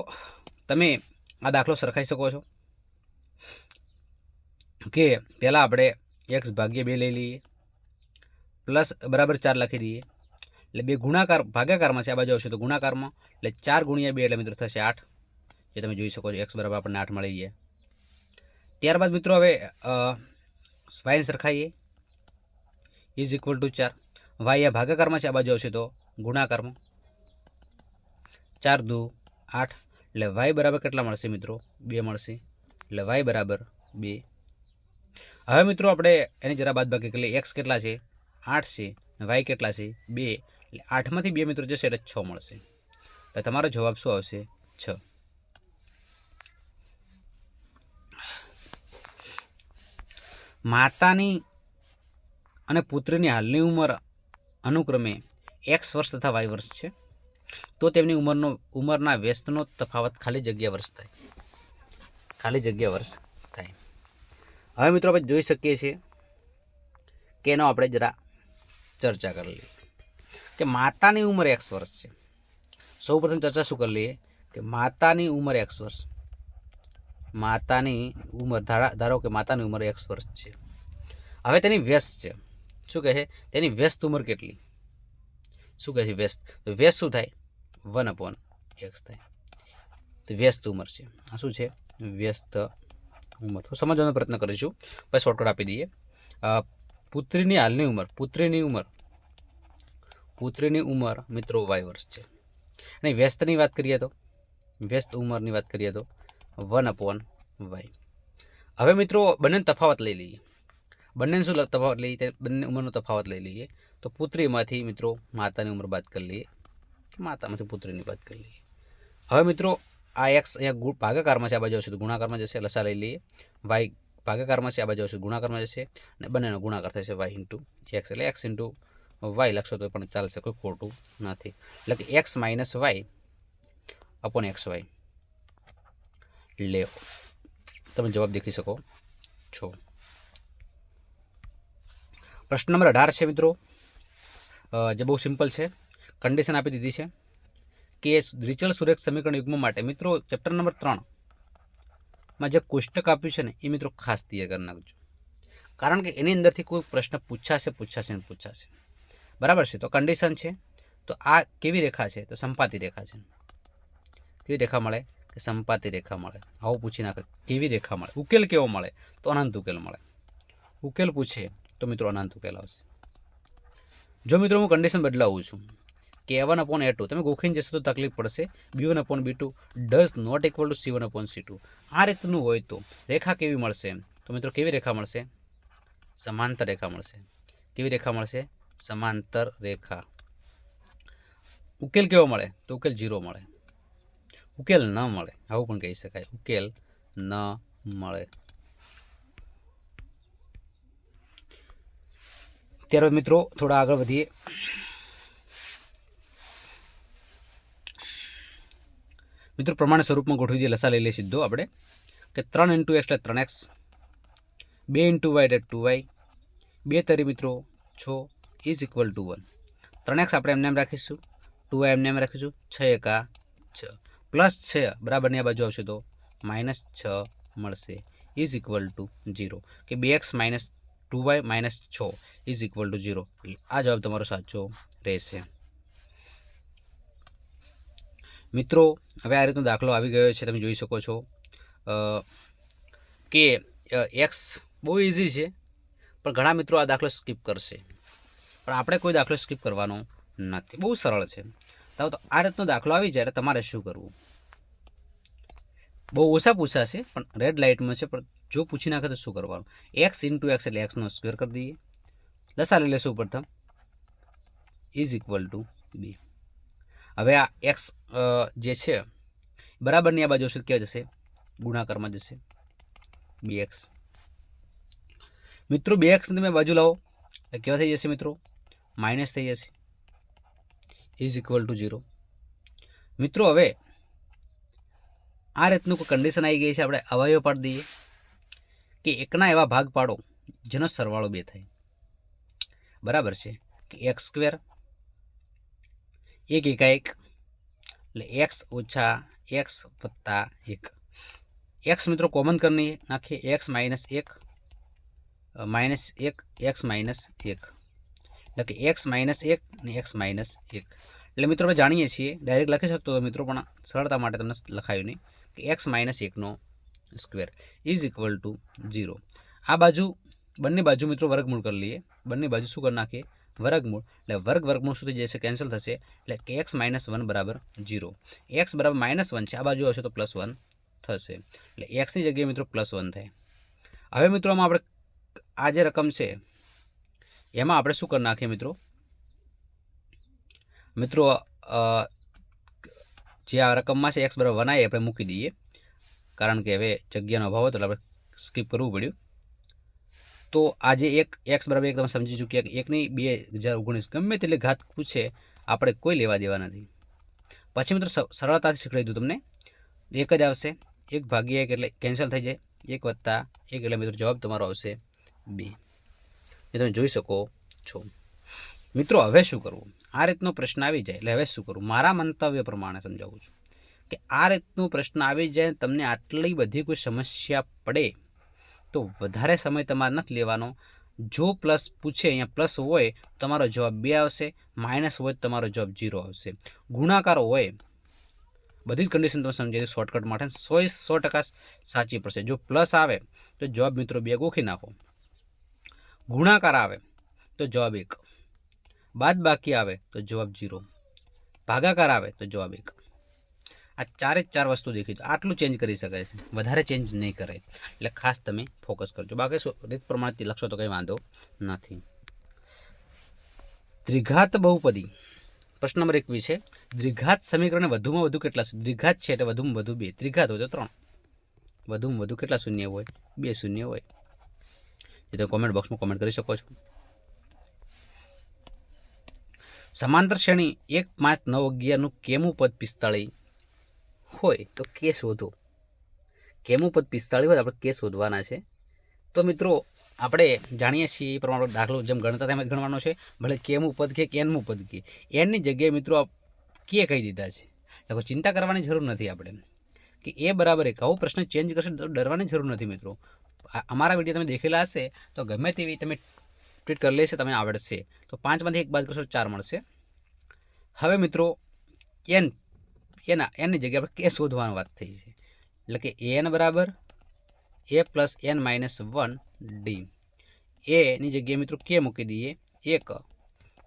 તમે આ દાખલો સરખાઈ શકો છો કે પહેલાં આપણે એક્સ ભાગ્યા 2 લઈ લઈએ પ્લસ બરાબર 4 લખી દઈએ એટલે 2 ગુણાકાર ભાગાકારમાં છે, આ બાજુ આવશે તો ગુણાકારમાં એટલે 4 ગુણ્યા 2 એટલે મિત્રો થશે 8. જે તમે જોઈ શકો છો એક્સ બરાબર આપણને 8 મળી ગયા. ત્યારબાદ મિત્રો હવે વાયને સરખાઈએ ઇઝ ઇક્વલ ટુ 4. વાય આ ભાગાકારમાં છે, આ બાજુ આવશે તો ગુણાકારમાં 4 દુ 8 એટલે વાય બરાબર કેટલા મળશે મિત્રો 2 મળશે. એટલે વાય બરાબર 2. હવે મિત્રો આપણે એની જરા બાદબાકી કરી લઈએ. એક્સ કેટલા છે 8 છે, વાય કેટલા છે 2, એટલે 8માંથી 2 મિત્રો જશે એટલે 6 મળશે. એટલે તમારો જવાબ શું આવશે 6. માતાની અને પુત્રની હાલની ઉંમર અનુક્રમે એક્સ વર્ષ તથા વાય વર્ષ છે, તો તેમની ઉંમરના વ્યસ્તનો તફાવત ખાલી જગ્યા વર્ષ થાય. ખાલી જગ્યા વર્ષ થાય. હવે મિત્રો આપણે જોઈ શકીએ છીએ કે એનો આપણે જરા ચર્ચા કરી લઈએ કે માતાની ઉંમર એક્સ વર્ષ છે. સૌ પ્રથમ ચર્ચા શું કરી લઈએ કે માતાની ઉંમર એક્સ વર્ષ. માતાની ઉંમર ધારો કે માતાની ઉંમર એક્સ વર્ષ છે. હવે તેની વ્યસ્ત છે. શું કહે છે? તેની વ્યસ્ત ઉંમર કેટલી? શું કહે છે વ્યસ્ત? તો વ્યસ્ત શું થાય 1/x થાય. તો વ્યસ્ત ઉંમર છે. આ શું છે? વ્યસ્ત ઉંમર. તો સમજવાનો પ્રયત્ન કરીશું. પછી શોર્ટકટ આપી દઈએ. પુત્રીની હાલની ઉંમર, પુત્રીની ઉંમર મિત્રો વાય વર્ષ છે. અને વ્યસ્તની વાત કરીએ તો વ્યસ્ત ઉંમરની વાત કરીએ તો 1/y. હવે મિત્રો બંનેનો તફાવત લઈ લઈએ. બંનેનો શું તફાવત લઈએ? બંને ઉંમરનો તફાવત લઈ લઈએ. તો પુત્રીમાંથી મિત્રો માતાની ઉંમર બાદ કરી લઈએ, માતામાંથી પુત્રીની બાદ કરી લઈએ. હવે મિત્રો આ એક્સ અહીંયા ભાગાકારમાં છે, આ બાજુ આવશે તો ગુણાકારમાં જશે. લસા લઈ લઈએ. વાય ભાગાકારમાં છે, આ બાજુ આવશે ગુણાકારમાં જશે અને બંનેનો ગુણાકાર થશે વાય ઇન્ટુ એક્સ. એટલે એક્સ ઇન્ટુ વાય લખશો તો પણ ચાલશે, કોઈ ખોટું નથી. એટલે કે X minus Y upon X Y લેવો. તમે જવાબ દેખી શકો છો. પ્રશ્ન નંબર 18 છે મિત્રો, જે બહુ સિમ્પલ છે. કન્ડિશન આપી દીધી છે કે દ્વિચલ સુરેખ સમીકરણ યુગ્મ માટે મિત્રો ચેપ્ટર નંબર 3માં જે કોષ્ટક આપ્યું છે ને એ મિત્રો ખાસ તૈયાર કરી નાખજો, કારણ કે એની અંદરથી કોઈ પ્રશ્ન પૂછાશે. બરાબર છે? તો કન્ડિશન છે. તો આ કેવી રેખા છે? તો સંપાતી રેખા છે. કેવી રેખા મળે? કે સંપાતી રેખા મળે. આવું પૂછી નાખે કેવી રેખા મળે. ઉકેલ કેવો મળે? તો અનંત ઉકેલ મળે. ઉકેલ પૂછે તો મિત્રો અનંત ઉકેલ આવશે. જો મિત્રો હું કન્ડિશન બદલાવું છું કે A1/A2 તમે ગોખીને જશો તો તકલીફ પડશે. B1/B2 does not equal to C1/C2. આ રીતનું હોય તો રેખા કેવી મળશે? તો મિત્રો કેવી રેખા મળશે? સમાંતર રેખા મળશે. કેવી રેખા મળશે? સમાંતર રેખા. ઉકેલ કેવો મળે? તો ઉકેલ 0 મળે. ઉકેલ ન મળે, આવું પણ કહી શકાય. ઉકેલ ન મળે. ત્યારબાદ મિત્રો થોડા આગળ વધીએ. મિત્રો પ્રમાણે સ્વરૂપમાં ગોઠવી દઈએ. લસા લઈ લઈએ સીધો આપણે કે 3 × x એટલે 3x, 2 × y એટલે 2y, 2 તરી મિત્રો 6 ઇઝ ઇક્વલ ટુ 1. 3x આપણે એમને એમ રાખીશું, 2y એમને એમ રાખીશું, 6 × 6 પ્લસ 6 બરાબરની આ બાજુ આવશે તો -6 મળશે ઇઝ ઇક્વલ ટુ 0. કે 2x - 2y - 6 is equal to 0. આ જવાબ તમારો સાચો રહેશે. મિત્રો હવે આ રીતનો દાખલો આવી ગયો છે. તમે જોઈ શકો છો કે એક્સ બહુ ઇઝી છે, પણ ઘણા મિત્રો આ દાખલો સ્કીપ કરશે. પણ આપણે કોઈ દાખલો સ્કીપ કરવાનો નથી, બહુ સરળ છે. તો આ રીતનો દાખલો આવી જાય તમારે શું કરવું? બહુ ઓછા પૂછાશે પણ રેડ લાઇટમાં છે, પણ જો પૂછી નાખે તો શું કરવાનું? x × x એટલે એક્સનો સ્ક્વેર કરી દઈએ. લસા લઈ લેશું પ્રથમ ઇઝ ઇક્વલ ટુ b. હવે આ એક્સ જે છે બરાબરની આ બાજુ ક્યાં જશે? ગુણાકારમાં જશે bx. મિત્રો 2x તમે બાજુ લાવો એટલે કેવા થઈ જશે મિત્રો? માઇનસ થઈ જશે, ઇઝ ઇક્વલ ટુ 0. મિત્રો હવે આ રીતનું કોઈ કન્ડિશન આવી ગઈ છે, આપણે અવયવ પાડી દઈએ કે એકના એવા ભાગ પાડો જેનો સરવાળો 2 થાય. બરાબર છે કે એક્સ સ્ક્વેર એક એકાએક એટલે એક્સ ઓછા એક્સ વત્તા 1. એક્સ મિત્રો કોમન કરી નાખીએ, એક્સ માઇનસ 1 એક્સ માઇનસ 1 એટલે કે એક્સ માઇનસ 1 અને એક્સ માઇનસ 1. એટલે મિત્રો આપણે જાણીએ છીએ, ડાયરેક્ટ લખી શકતો હતો મિત્રો, પણ સરળતા માટે તમને લખાયું નહીં કે એક્સ માઇનસ 1નો સ્ક્વેર ઇઝ ઇક્વલ ટુ 0. આ બાજુ બંને બાજુ મિત્રો વર્ગમૂળ કરી લઈએ, બંને બાજુ શું કરી નાખીએ? વર્ગમૂળ. એટલે વર્ગમૂળ શું થઈ જશે? કેન્સલ થશે. એટલે કે એક્સ માઇનસ 1 બરાબર 0. એક્સ બરાબર -1 છે, આ બાજુ હશે તો +1 થશે. એટલે એક્સની જગ્યાએ મિત્રો +1 થાય. હવે મિત્રો આમાં આપણે આ જે રકમ છે એમાં આપણે શું કરી નાખીએ મિત્રો? જે આ રકમમાં છે એક્સ બરાબર 1 આપણે મૂકી દઈએ, કારણ કે હવે જગ્યાનો અભાવ હતો એટલે આપણે સ્કીપ કરવું પડ્યું. તો આજે એક્સ બરાબર 1 તમે સમજી ચૂક્યા કે 1 નહીં 2019 ગમે તેટલી ઘાત પૂછે આપણે કોઈ લેવા દેવા નથી. પછી મિત્રો સરળતાથી શીખવાડી દઉં તમને, 1 જ આવશે, 1/1 એટલે કેન્સલ થઈ જાય, 1 + 1 એટલે મિત્રો જવાબ તમારો આવશે 2. એ તમે જોઈ શકો છો. મિત્રો હવે શું કરવું? આ રીતનો પ્રશ્ન આવી જાય એટલે હવે શું કરવું? મારા મંતવ્ય પ્રમાણે સમજાવું છું કે આ રીતનો પ્રશ્ન આવી જાય, તમને આટલી બધી કોઈ સમસ્યા પડે તો વધારે સમય તમારે નથી લેવાનો. જો પ્લસ પૂછે, અહીંયા પ્લસ હોય તમારો જવાબ 2 આવશે, માઇનસ હોય તમારો જવાબ 0 આવશે. ગુણાકાર હોય, બધી જ કન્ડિશન તમે સમજી શોર્ટકટ માટે 100% સાચી પડશે. જો પ્લસ આવે તો જવાબ મિત્રો 2 ગોખી નાખો, ગુણાકાર આવે તો જવાબ 1, બાદ બાકી આવે તો જવાબ 0, ભાગાકાર આવે તો જવાબ 1. આ 4 વસ્તુ દેખી તો આટલું ચેન્જ કરી શકાય છે, વધારે ચેન્જ નહીં કરે. એટલે ખાસ તમે ફોકસ કરજો, બાકી રીત પ્રમાણથી લખશો તો કંઈ વાંધો નથી. દ્વિઘાત બહુપદી પ્રશ્ન નંબર 21 છે. દ્વિઘાત સમીકરણ વધુમાં વધુ કેટલા? દ્વિઘાત છે એટલે વધુમાં વધુ 2, ત્રિઘાત હોય તો 3, વધુમાં વધુ કેટલા શૂન્ય હોય? 2 શૂન્ય હોય. એ તો કોમેન્ટ બોક્સમાં કોમેન્ટ કરી શકો છો. સમાંતર શ્રેણી 1, 5, 9, 11નું કેમું પદ 45 હોય તો કે શોધો. કેમું પદ 45 હોય આપણે કે શોધવાના છે. તો મિત્રો આપણે જાણીએ છીએ એ પ્રમાણે દાખલો જેમ ગણતા તેમ જ ગણવાનો છે. ભલે કેમું પદ કે એનમું પદ કે એનની જગ્યાએ મિત્રો કે કહી દીધા છે, એટલે ચિંતા કરવાની જરૂર નથી આપણે કે એ બરાબર 1. આવો પ્રશ્ન ચેન્જ કરશે તો ડરવાની જરૂર નથી મિત્રો. અમારા વિડીયો તમે દેખેલા હશે તો ગમે તેવી તમે ટ્રીટ કરી લેશે, તમને આવડશે. તો 5માંથી 1 બાદ કરશો 4 મળશે. હવે મિત્રો એની જગ્યાએ આપણે કે શોધવાની વાત થઈ છે, એટલે કે એન બરાબર a + n - 1 d. એની જગ્યાએ મિત્રો કે મૂકી દઈએ 1,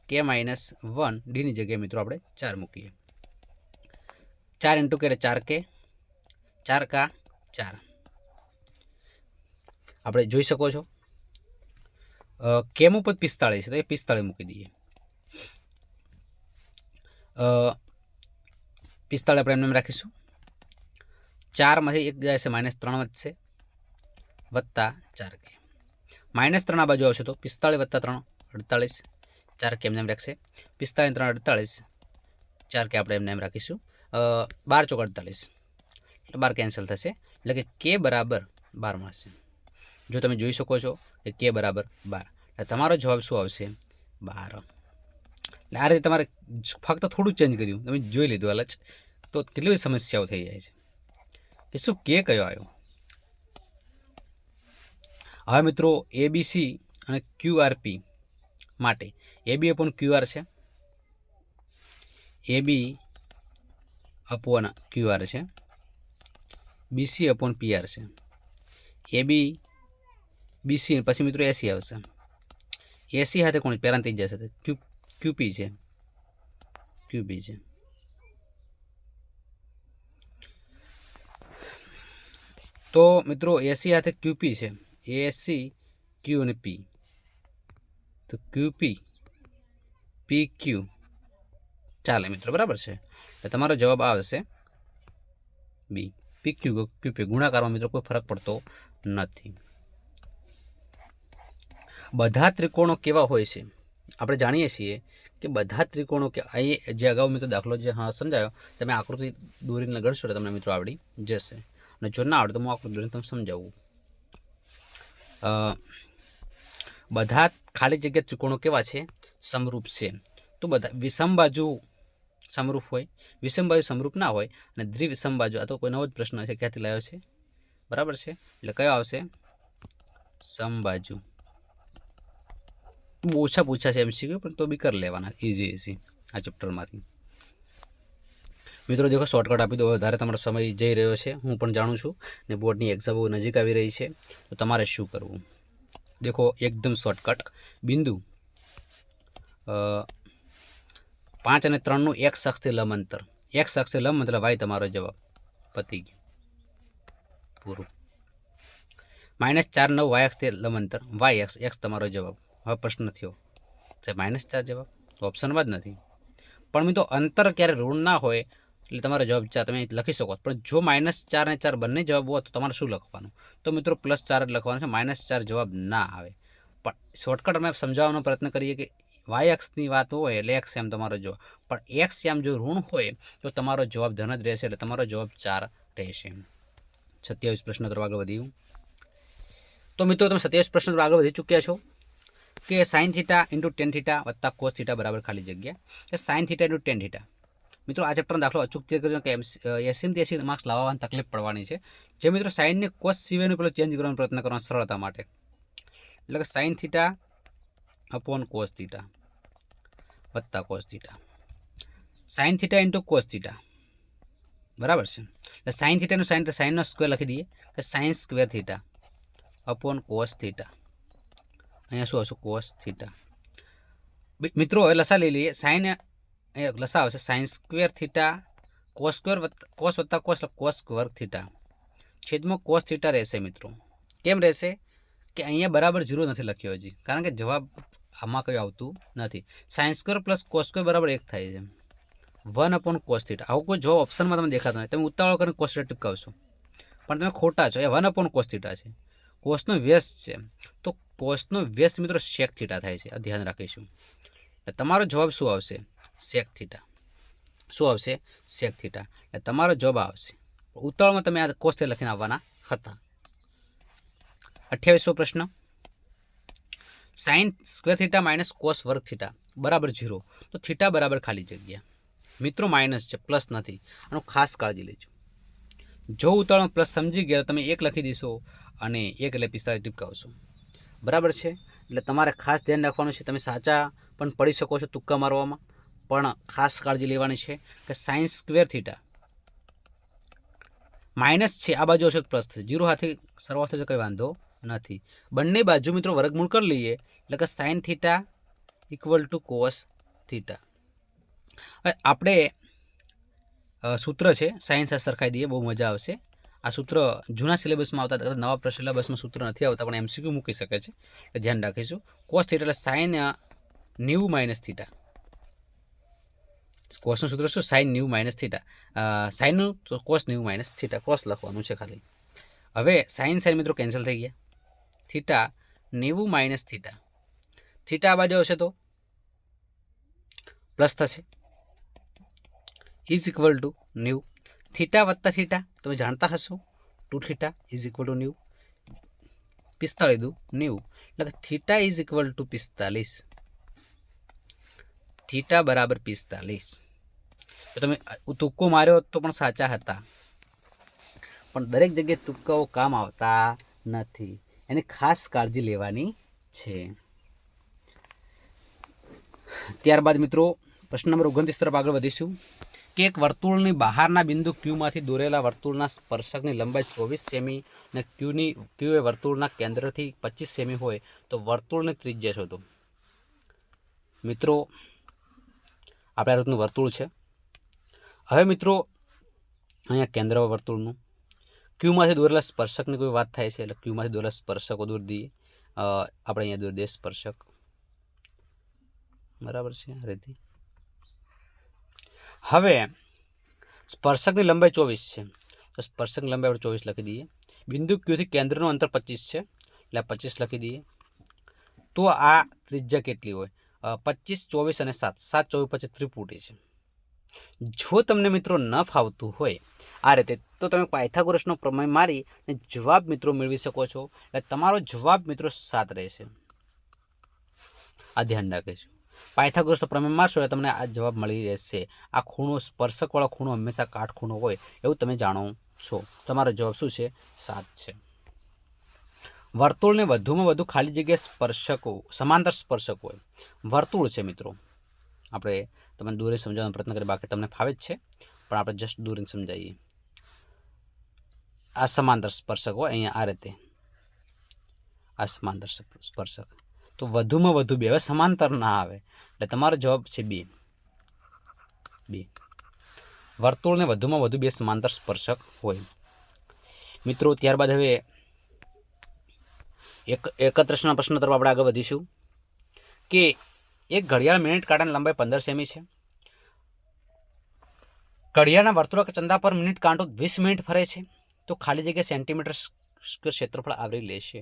કે -1 ડીની જગ્યાએ મિત્રો આપણે 4 મૂકીએ. 4 × કે એટલે 4 કે, 4 કા 4 આપણે જોઈ શકો છો. કેમું પદ 45 છે તો એ 45 મૂકી દઈએ. 45 આપણે એમને રાખીશું. 4માંથી 1 જાય છે, -3 વધશે, વત્તા 4 કે. -3 આ બાજુ આવશે તો 45 + 3 48, 4 કે એમને એમ રાખશે. 45 × 3 48, 4 કે આપણે એમને એમ રાખીશું. 12 × 4 48 એટલે 12 કેન્સલ થશે, એટલે કે કે બરાબર 12 મળશે. જો તમે જોઈ શકો છો કે કે બરાબર 12, એટલે તમારો જવાબ શું આવશે? 12. એટલે આ રીતે તમારે ફક્ત થોડું ચેન્જ કર્યું, તમે જોઈ લીધું હાલ જ તો કેટલી બધી સમસ્યાઓ થઈ જાય છે કે શું કે કયો આવ્યો. હવે મિત્રો ABC અને QRP માટે AB/QR છે, AB/QR છે, BC/PR છે. BC પછી મિત્રો AC આવશે. AC સાથે કોણ પેરાંતિક જશે તો QP છે, QP છે. તો મિત્રો AC સાથે QP છે, AC, Q અને P. તો QP PQ ચાલે મિત્રો, બરાબર છે. એટલે તમારો જવાબ આવશે B. PQ QP ગુણાકારમાં મિત્રો કોઈ ફરક પડતો નથી. બધા ત્રિકોણો કેવા હોય છે? આપણે જાણીએ છીએ કે બધા ત્રિકોણો કે અહીં જે અગાઉ મિત્રો દાખલો જે સમજાયો, તમે આકૃતિ દોરીને ગણશો તો તમને મિત્રો આવડી જશે. અને જો ના આવડે તો હું આકૃતિ દોરીને તમને સમજાવું. બધા ખાલી જગ્યા ત્રિકોણો કેવા છે? સમરૂપ છે. તો બધા વિષમ બાજુ સમરૂપ હોય, વિષમ બાજુ સમરૂપ ના હોય, અને દ્વિવિષમ બાજુ, આ તો કોઈ નવો જ પ્રશ્ન છે, ક્યાંથી લાવ્યો છે? બરાબર છે, એટલે કયો આવશે? સમબાજુ. બહુ ઓછા પૂછા છે MCQ, પણ તો બી કરી લેવાના ઇઝી આ ચેપ્ટરમાંથી. મિત્રો દેખો, શોર્ટકટ આપી દો, વધારે તમારો સમય જઈ રહ્યો છે, હું પણ જાણું છું, ને બોર્ડની એક્ઝામ બહુ નજીક આવી રહી છે, તો તમારે શું કરવું? દેખો, એકદમ શોર્ટકટ. બિંદુ 5 અને 3નું x અક્ષથી લંબ અંતર, x અક્ષથી લંબ અંતર y તમારો જવાબ. પતી ગયું, પૂરું. -4 9 y અક્ષથી લંબ અંતર, y અક્ષ, x તમારો જવાબ. હવે પ્રશ્ન થયો -4 જવાબ, ઓપ્શનમાં જ નથી. પણ મિત્રો અંતર ક્યારે ઋણ ના હોય એટલે તમારો જવાબ 4 તમે લખી શકો. પણ જો -4 અને 4 બંને જવાબ હોય તો તમારે શું લખવાનું? તો મિત્રો +4 જ લખવાનું છે. -4 જવાબ ના આવે. પણ શોર્ટકટ અમે સમજાવવાનો પ્રયત્ન કરીએ કે y અક્ષની વાત હોય એટલે x એમ તમારો જવાબ, પણ x એમ જો ઋણ હોય તો તમારો જવાબ ધન જ રહેશે, એટલે તમારો જવાબ 4 રહેશે. 27 પ્રશ્ન તરફ આગળ વધ્યું. તો મિત્રો તમે 27 પ્રશ્ન તરફ આગળ વધી ચૂક્યા છો કે sin θ × tan θ વત્તા cos θ બરાબર ખાલી જગ્યા, કે sin θ × tan θ. મિત્રો આ ચેપ્ટરનો દાખલો અચૂકથી કરજો કે 80 માર્ક્સ લાવવાની તકલીફ પડવાની છે. જે મિત્રો સાઇનને કોસ સિવાયનું પેલો ચેન્જ કરવાનો પ્રયત્ન કરવાનો સરળતા માટે, એટલે કે sin θ / cos θ વત્તા cos θ, sin θ × cos θ બરાબર છે. એટલે sin θ નું સાઇનનો સ્ક્વેર લખી દઈએ કે sin સ્ક્વેર θ / cos θ. અહીંયા શું આવશે? cos θ. મિત્રો હવે લસા લઈ લઈએ. સાઇન લસા આવશે sin square θ cos square cos વત્તા cos સ્ક્વેર θ છેદમાં cos θ રહેશે. મિત્રો કેમ રહેશે? કે અહીંયા બરાબર 0 નથી લખ્યો હજી, કારણ કે જવાબ આમાં કંઈ આવતું નથી. sin સ્ક્વેર + cos સ્ક્વેર બરાબર 1 થાય છે. 1 / cos θ. આવું કોઈ જવાબ ઓપ્શનમાં તમને દેખાતો નથી. તમે ઉતાવળ કરીને cos θ ટીપકાવશો, પણ તમે ખોટા છો. એ 1 / cos θ છે. કોસનો વ્યસ્ત છે, તો કોસનો વ્યસ્ત મિત્રો sec θ થાય છે. આ ધ્યાન રાખીશું. એટલે તમારો જવાબ શું આવશે? sec θ. શું આવશે? sec θ. એટલે તમારો જવાબ આવશે. ઉતાવળમાં તમે આ cos θ લખીને આવવાના હતા. 28મો પ્રશ્ન. sin સ્ક્વેર θ - cos વર્ગ θ બરાબર 0, તો θ બરાબર ખાલી જગ્યા. મિત્રો માઇનસ છે, પ્લસ નથી. આનું ખાસ કાળજી લેજો. જો ઉતાવળમાં પ્લસ સમજી ગયા તો તમે 1 લખી દેશો અને 1 એટલે 45 ટીપકાવશો. બરાબર છે. એટલે તમારે ખાસ ધ્યાન રાખવાનું છે. તમે સાચા પણ પડી શકો છો તુક્કા મારવામાં, પણ ખાસ કાળજી લેવાની છે કે sin સ્ક્વેર θ માઇનસ છે, આ બાજુ હશે પ્લસ થશે. 0 હાથે સરવાળો થશે, કંઈ વાંધો નથી. બંને બાજુ મિત્રો વર્ગમૂળ કરી લઈએ એટલે કે sin θ = cos θ. હવે આપણે સૂત્ર છે સાયન્સ સરખાઈ દઈએ, બહુ મજા આવશે. આ સૂત્ર જૂના સિલેબસમાં આવતા, નવા સિલેબસમાં સૂત્ર નથી આવતા, પણ MCQ મૂકી શકે છે, એટલે ધ્યાન રાખીશું. cos θ એટલે sin 90 - θ. કોસનું સૂત્ર શું? sin 90 - θ. સાઇનનું તો cos 90 - θ ક્રોસ લખવાનું છે ખાલી. હવે સાઇન સાઇન મિત્રો કેન્સલ થઈ ગયા. θ 90 - θ. θ આ બાજુ આવશે તો પ્લસ થશે, ઇઝ ઇક્વલ ટુ 90. θ વત્તા θ તમે જાણતા હશો, 2θ ઇઝ ઇક્વલ ટુ 90. 45 દુ 90, એટલે કે θ ઇઝ ઇક્વલ ટુ 45. θ બરાબર 45. તો તમે તુક્કો માર્યો તો પણ સાચા હતા, પણ દરેક જગ્યાએ તુક્કાઓ કામ આવતા નથી. એની ખાસ કાળજી લેવાની છે. ત્યારબાદ મિત્રો પ્રશ્ન નંબર 29 તરફ આગળ વધીશું કે એક વર્તુળની બહારના બિંદુ Qમાંથી દોરેલા વર્તુળના સ્પર્શકની લંબાઈ 24 સેમી અને Q એ વર્તુળના કેન્દ્રથી 25 સેમી હોય તો વર્તુળની ત્રિજ્યા શોધો. મિત્રો આપણે આ રીતનું વર્તુળ છે. હવે મિત્રો અહીંયા કેન્દ્ર વર્તુળનું Qમાંથી દોરેલા સ્પર્શકની કોઈ વાત થાય છે, એટલે Qમાંથી દોરેલા સ્પર્શકો દોરી દઈએ. આપણે અહીંયા દોરી દઈએ સ્પર્શક. બરાબર છે આ રીતે. હવે સ્પર્શકની લંબાઈ 24 છે, તો સ્પર્શકની લંબાઈ આપણે 24 લખી દઈએ. બિંદુ Qથી કેન્દ્રનું અંતર 25 છે, એટલે 25 લખી દઈએ. તો આ ત્રિજ્યા કેટલી હોય? 25, 24 અને 7, 7, 24, 25 ત્રિપુટી છે. જો તમને મિત્રો ન ફાવતું હોય આ રીતે તો તમે પાયથાગોરસનો પ્રમેય મારી અને જવાબ મિત્રો મેળવી શકો છો. એટલે તમારો જવાબ મિત્રો 7 રહેશે. આ ધ્યાન રાખીશું. પાયથાગોરસનો પ્રમેય મારશો એટલે તમને આ જવાબ મળી રહેશે. આ ખૂણો સ્પર્શકવાળો ખૂણો હંમેશા કાટખૂણો હોય એવું તમે જાણો છો. તમારો જવાબ શું છે? 7 છે. વર્તુળને વધુમાં વધુ ખાલી જગ્યા સ્પર્શકો સમાંતર સ્પર્શક હોય. વર્તુળ છે મિત્રો, આપણે તમને દૂરી સમજાવવાનો પ્રયત્ન કરીએ, બાકી તમને ફાવે જ છે પણ આપણે જસ્ટ દૂરીને સમજાવીએ. આ સમાંતર સ્પર્શક હોય અહીંયા આ રીતે, આ સમાંતર સ્પર્શક. તો વધુમાં વધુ 2, હવે સમાંતર ના આવે એટલે તમારો જવાબ છે 2. વર્તુળને વધુમાં વધુ 2 સમાંતર સ્પર્શક હોય. મિત્રો ત્યારબાદ હવે 31ના પ્રશ્ન તરફ આપણે આગળ વધીશું કે એક ઘડિયાળ મિનિટ કાંટાની લંબાઈ 15 સેમી છે. ઘડિયાળના વર્તુળાકાર ચંદા પર મિનિટ કાંટો 20 મિનિટ ફરે છે તો ખાલી જગ્યા સેન્ટીમીટર ક્ષેત્રફળ આવરી લેશે.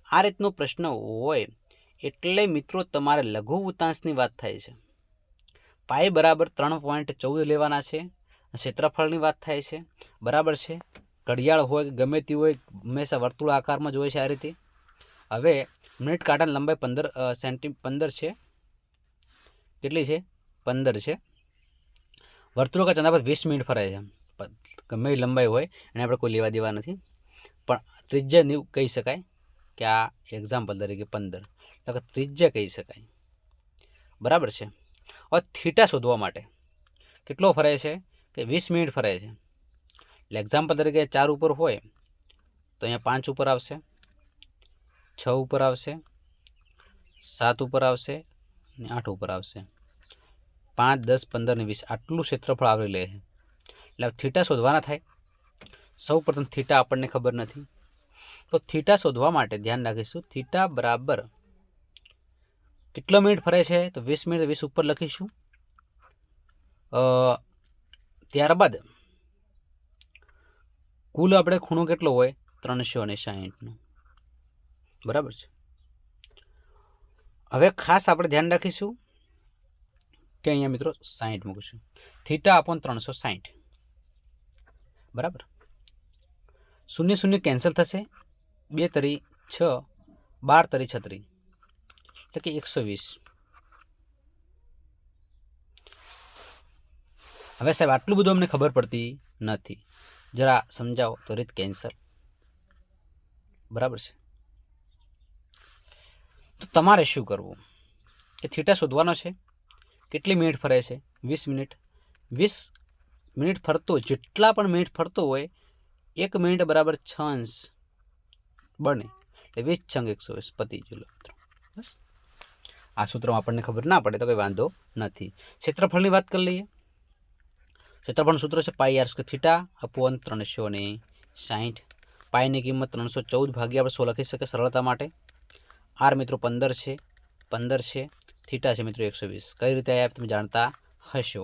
આ રીતનો પ્રશ્ન હોય એટલે મિત્રો તમારે લઘુ વૃત્તાંશની વાત થાય છે. પાઈ બરાબર 3.14 લેવાના છે. ક્ષેત્રફળની વાત થાય છે, બરાબર છે. ઘડિયાળ હોય કે ગમે તે હોય હંમેશા વર્તુળ આકારમાં જ હોય છે આ રીતે. હવે મિનિટ કાંટાની લંબાઈ 15 છે. કેટલી છે? 15 છે. વર્તુળાકાર ચંદા પર 20 મિનિટ ફરે છે. ગમે એ લંબાઈ હોય એને આપણે કોઈ લેવા દેવા નથી, પણ ત્રિજ્યા કહી શકાય કે આ એક્ઝામ્પલ તરીકે 15 એટલે ત્રિજ્યા કહી શકાય, બરાબર છે. હવે થીટા શોધવા માટે કેટલો ફરે છે કે 20 મિનિટ ફરે છે. એટલે એક્ઝામ્પલ તરીકે 4 ઉપર હોય તો અહીંયા 5 ઉપર આવશે, 6 ઉપર આવશે, 7 ઉપર આવશે અને 8 ઉપર આવશે. 5, 10, 15 ને 20 આટલું ક્ષેત્રફળ આવરી લે છે. એટલે થીટા શોધવાના થાય. સૌ પ્રથમ થીટા આપણને ખબર નથી, તો થીટા શોધવા માટે ધ્યાન રાખીશું. થીટા બરાબર કેટલા મિનિટ ફરે છે તો 20 મિનિટ, 20 ઉપર લખીશું. ત્યારબાદ કુલ આપણે ખૂણો કેટલો હોય? 360નો, બરાબર છે. હવે ખાસ આપણે ધ્યાન રાખીશું કે અહીંયા મિત્રો 60 મૂકીશું. થીટા અપોન 360, બરાબર. 0 0 કેન્સલ થશે. 2 તરી 6, 12 તરી 36 એટલે કે 120. હવે સાહેબ આટલું બધું અમને ખબર પડતી નથી, જરા સમજાવો તો રીત કેન્સલ, બરાબર છે. તો તમારે શું કરવું કે થીટા શોધવાનો છે. કેટલી મિનિટ ફરે છે? 20 મિનિટ. 20 મિનિટ ફરતો, જેટલા પણ મિનિટ ફરતો હોય 1 મિનિટ બરાબર 6 અંશ બને એટલે 20 છંગ 120 પતી ગયું મિત્રો. બસ આ સૂત્રમાં આપણને ખબર ના પડે તો કંઈ વાંધો નથી. ક્ષેત્રફળની વાત કરી લઈએ. ક્ષેત્રફળનું સૂત્ર છે પાઈ આર સ્ક્વેર થીટા અપોન 360. પાઈની કિંમત 314 ભાગ્યા આપણે 100 લખી શકીએ સરળતા માટે. આર મિત્રો 15 છે, 15 છે. થીટા છે મિત્રો 120. કઈ રીતે આવ્યા તમે જાણતા હશો.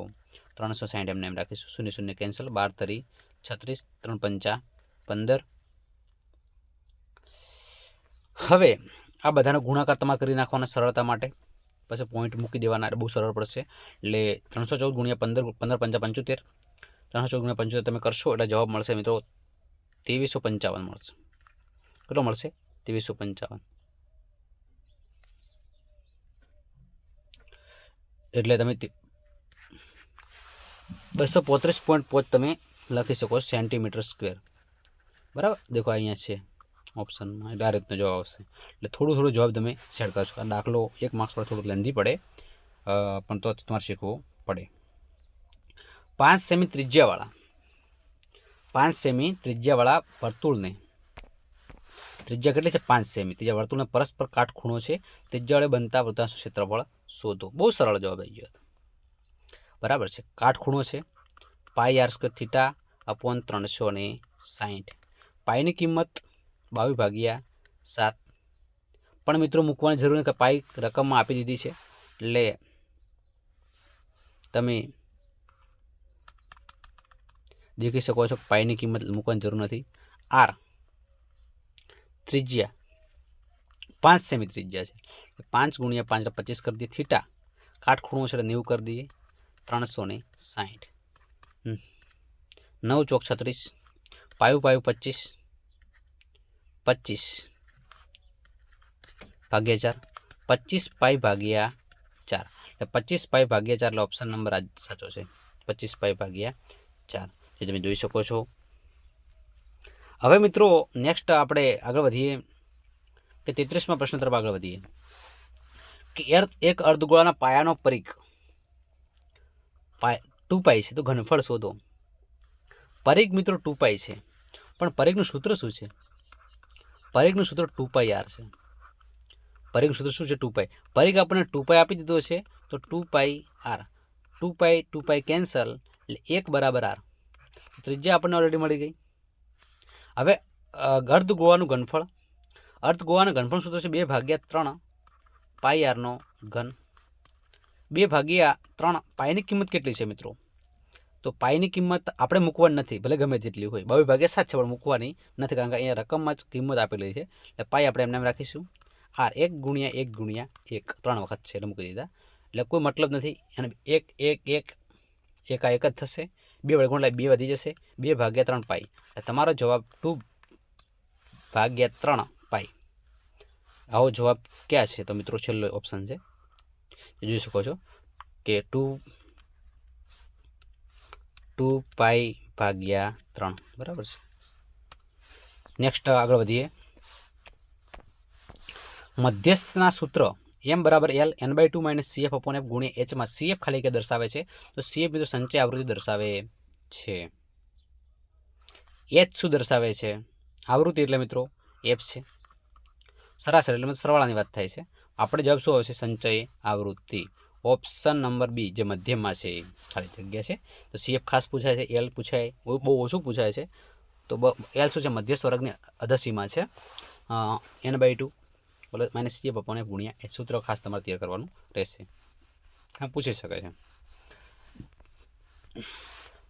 360 એમને એમ રાખીશું. 0 0 કેન્સલ. 12 તરી 36, 3 5 15. હવે આ બધાનો ગુણાકાર તમારે કરી નાખવાના સરળતા માટે, પછી પોઈન્ટ મૂકી દેવાના એટલે બહુ સરળ પડશે. એટલે 314 ગુણ્યા 15, 15 5 75. 314 ગુણ્યા 75 તમે કરશો એટલે જવાબ મળશે મિત્રો 2355 મળશે. કેટલો મળશે? 2355. એટલે તમે 235.5 તમે લખી શકો સેન્ટીમીટર સ્ક્વેર, બરાબર. દેખો અહીંયા છે ઓપ્શનમાં, એટલે આ રીતનો જવાબ આવશે. એટલે થોડું જવાબ તમે સેટ કરશો. આ દાખલો 1 માર્ક્સ પર થોડુંક લેન્ધી પડે, પણ તો તમારે શીખવું પડે. 5 સેમી ત્રિજ્યાવાળા વર્તુળને, ત્રિજ્યા કેટલી છે? 5 સેમી. ત્રિજ્યા વર્તુળને પરસ્પર કાટખૂણો છે. ત્રિજ્યા વડે બનતા વૃત્તાંશનું ક્ષેત્રફળ શોધો. બહુ સરળ જવાબ આવી ગયો હતો, બરાબર છે. કાટખૂણો છે પાઈ આર સ્ક્વેર થીટા અપોન 360. પાઈની કિંમત 22 ભાગ્યા 7. પણ મિત્રો મૂકવાની જરૂર નથી, પાઈ રકમમાં આપી દીધી છે એટલે તમે દેખી શકો છો. પાઈની કિંમત મૂકવાની જરૂર નથી. આર ત્રિજ્યા 5 સેમી ત્રિજ્યા છે 5 ગુણ્યા 5 એટલે 25 કરી દઈએ. થીટા કાટખૂણો છે એટલે 90 કરી દઈએ. 360. 9 ચોક 36. પાયું 25. 25 ભાગ્યા 4. 25 પાઈ ભાગ્યા 4 એટલે 25 પાઈ ભાગ્યા 4 એટલે ઓપ્શન નંબર આ સાચો છે. 25 પાઈ ભાગ્યા 4 જે તમે જોઈ શકો છો. હવે મિત્રો નેક્સ્ટ આપણે આગળ વધીએ કે 33માં પ્રશ્ન તરફ આગળ વધીએ કે એક અર્ધગોળાના પાયાનો પરિઘ 2 પાઈ છે તો ઘનફળ શોધો. પરિઘ મિત્રો 2 પાઈ છે પણ પરિઘનું સૂત્ર શું છે? પરિઘનું સૂત્ર 2 પાઈ r છે. પરિઘનું સૂત્ર શું છે? 2 પાઈ. પરિઘ આપણને 2 પાઈ આપી દીધો છે તો 2 પાઈ r. 2 પાઈ કેન્સલ એટલે 1 બરાબર r. ત્રિજ્યા આપણને ઓલરેડી મળી ગઈ. હવે અર્ધગોળાનું ઘનફળ. અર્ધગોળાનું ઘનફળ સૂત્ર છે 2/3 પાઈ આરનો ઘન. 2/3 પાઈની કિંમત કેટલી છે મિત્રો? તો પાઈની કિંમત આપણે મૂકવાની નથી, ભલે ગમે તેટલી હોય. 22/7 છે પણ મૂકવાની નથી કારણ કે અહીંયા રકમમાં જ કિંમત આપેલી છે એટલે પાઈ આપણે એમને રાખીશું r. 1 ગુણ્યા 1 ગુણ્યા 1 3 વખત છે એટલે મૂકી દીધા એટલે કોઈ મતલબ નથી. અને 1 1 1 1 આ 1 જ થશે. 2 વડે ગુણ્યા 2 વધી જશે. 2/3 પાઈ એટલે તમારો જવાબ 2/3 પાઈ. આવો જવાબ ક્યાં છે? તો મિત્રો છેલ્લો ઓપ્શન છે, જોઈ શકો છો કે 2 પાઈ ભાગ્યા 3 બરાબર છે. નેક્સ્ટ આગળ વધીએ. મધ્યસ્થના સૂત્ર m બરાબર l n/2 - cf / f ગુણ્યા h માં cf ખાલી કે દર્શાવે છે તો cf મિત્રો સંચય આવૃત્તિ દર્શાવે છે. h શું દર્શાવે છે? આવૃત્તિ એટલે મિત્રો f છે. સરાસરી એટલે મિત્રો સરવાળાની વાત થાય છે. આપણે જવાબ શું આવશે? સંચય આવૃત્તિ. ઓપ્શન નંબર બી જે મધ્યમાં છે ખાલી જગ્યા છે. તો cf ખાસ પૂછાય છે, l પૂછાય, બહુ ઓછું પૂછાય છે. તો l શું છે? મધ્યસ્થ વર્ગની અધસીમા છે. n/2 - cf / f ગુણ્યા h સૂત્ર ખાસ તમારે તૈયાર કરવાનું રહેશે. હા, પૂછી શકાય છે.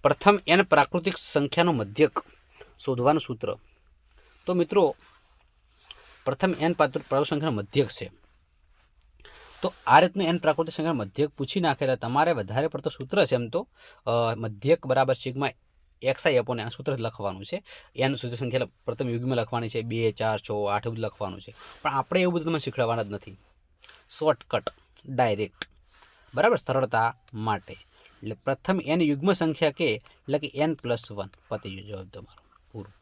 પ્રથમ n પ્રાકૃતિક સંખ્યાનો મધ્યક શોધવાનું સૂત્ર. તો મિત્રો પ્રથમ n પ્રાકૃતિક સંખ્યાનો મધ્યક છે તો આ રીતનું n પ્રાકૃતિક સંખ્યાનો મધ્યક પૂછી નાખેલા તમારે વધારે પડતો સૂત્ર છે. એમ તો મધ્યક બરાબર સિગ્મા xi અપોન n સૂત્ર લખવાનું છે. n સૂત્ર સંખ્યા પ્રથમ યુગમાં લખવાની છે. 2 4 6 8 બધું લખવાનું છે. પણ આપણે એવું બધું તમે શીખવાડવાના જ નથી. શોર્ટકટ ડાયરેક્ટ બરાબર, સરળતા માટે. એટલે પ્રથમ n યુગ્મ સંખ્યા કે એટલે કે n+1 પતી ગયો જવાબ તમારો પૂરું.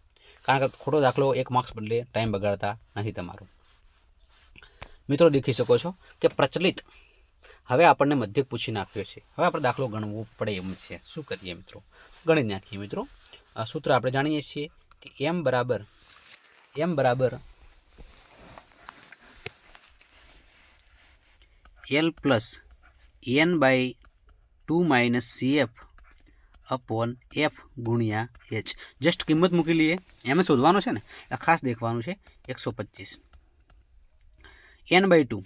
કારણ કે ખોટો દાખલો 1 માર્ક્સ બદલે ટાઈમ બગાડતા નથી તમારો. મિત્રો દેખી શકો છો કે પ્રચલિત હવે આપણને મધ્યક પૂછી નાખ્યો છે. હવે આપણે દાખલો ગણવો પડે એમ છે. શું કરીએ મિત્રો? ગણી નાખીએ મિત્રો. સૂત્ર આપણે જાણીએ છીએ કે m બરાબર l plus n/2 - cf upon f ગુણ્યા h. જસ્ટ કિંમત મૂકી લઈએ. એમ શોધવાનું છે ને ખાસ દેખવાનું છે. 125 n/2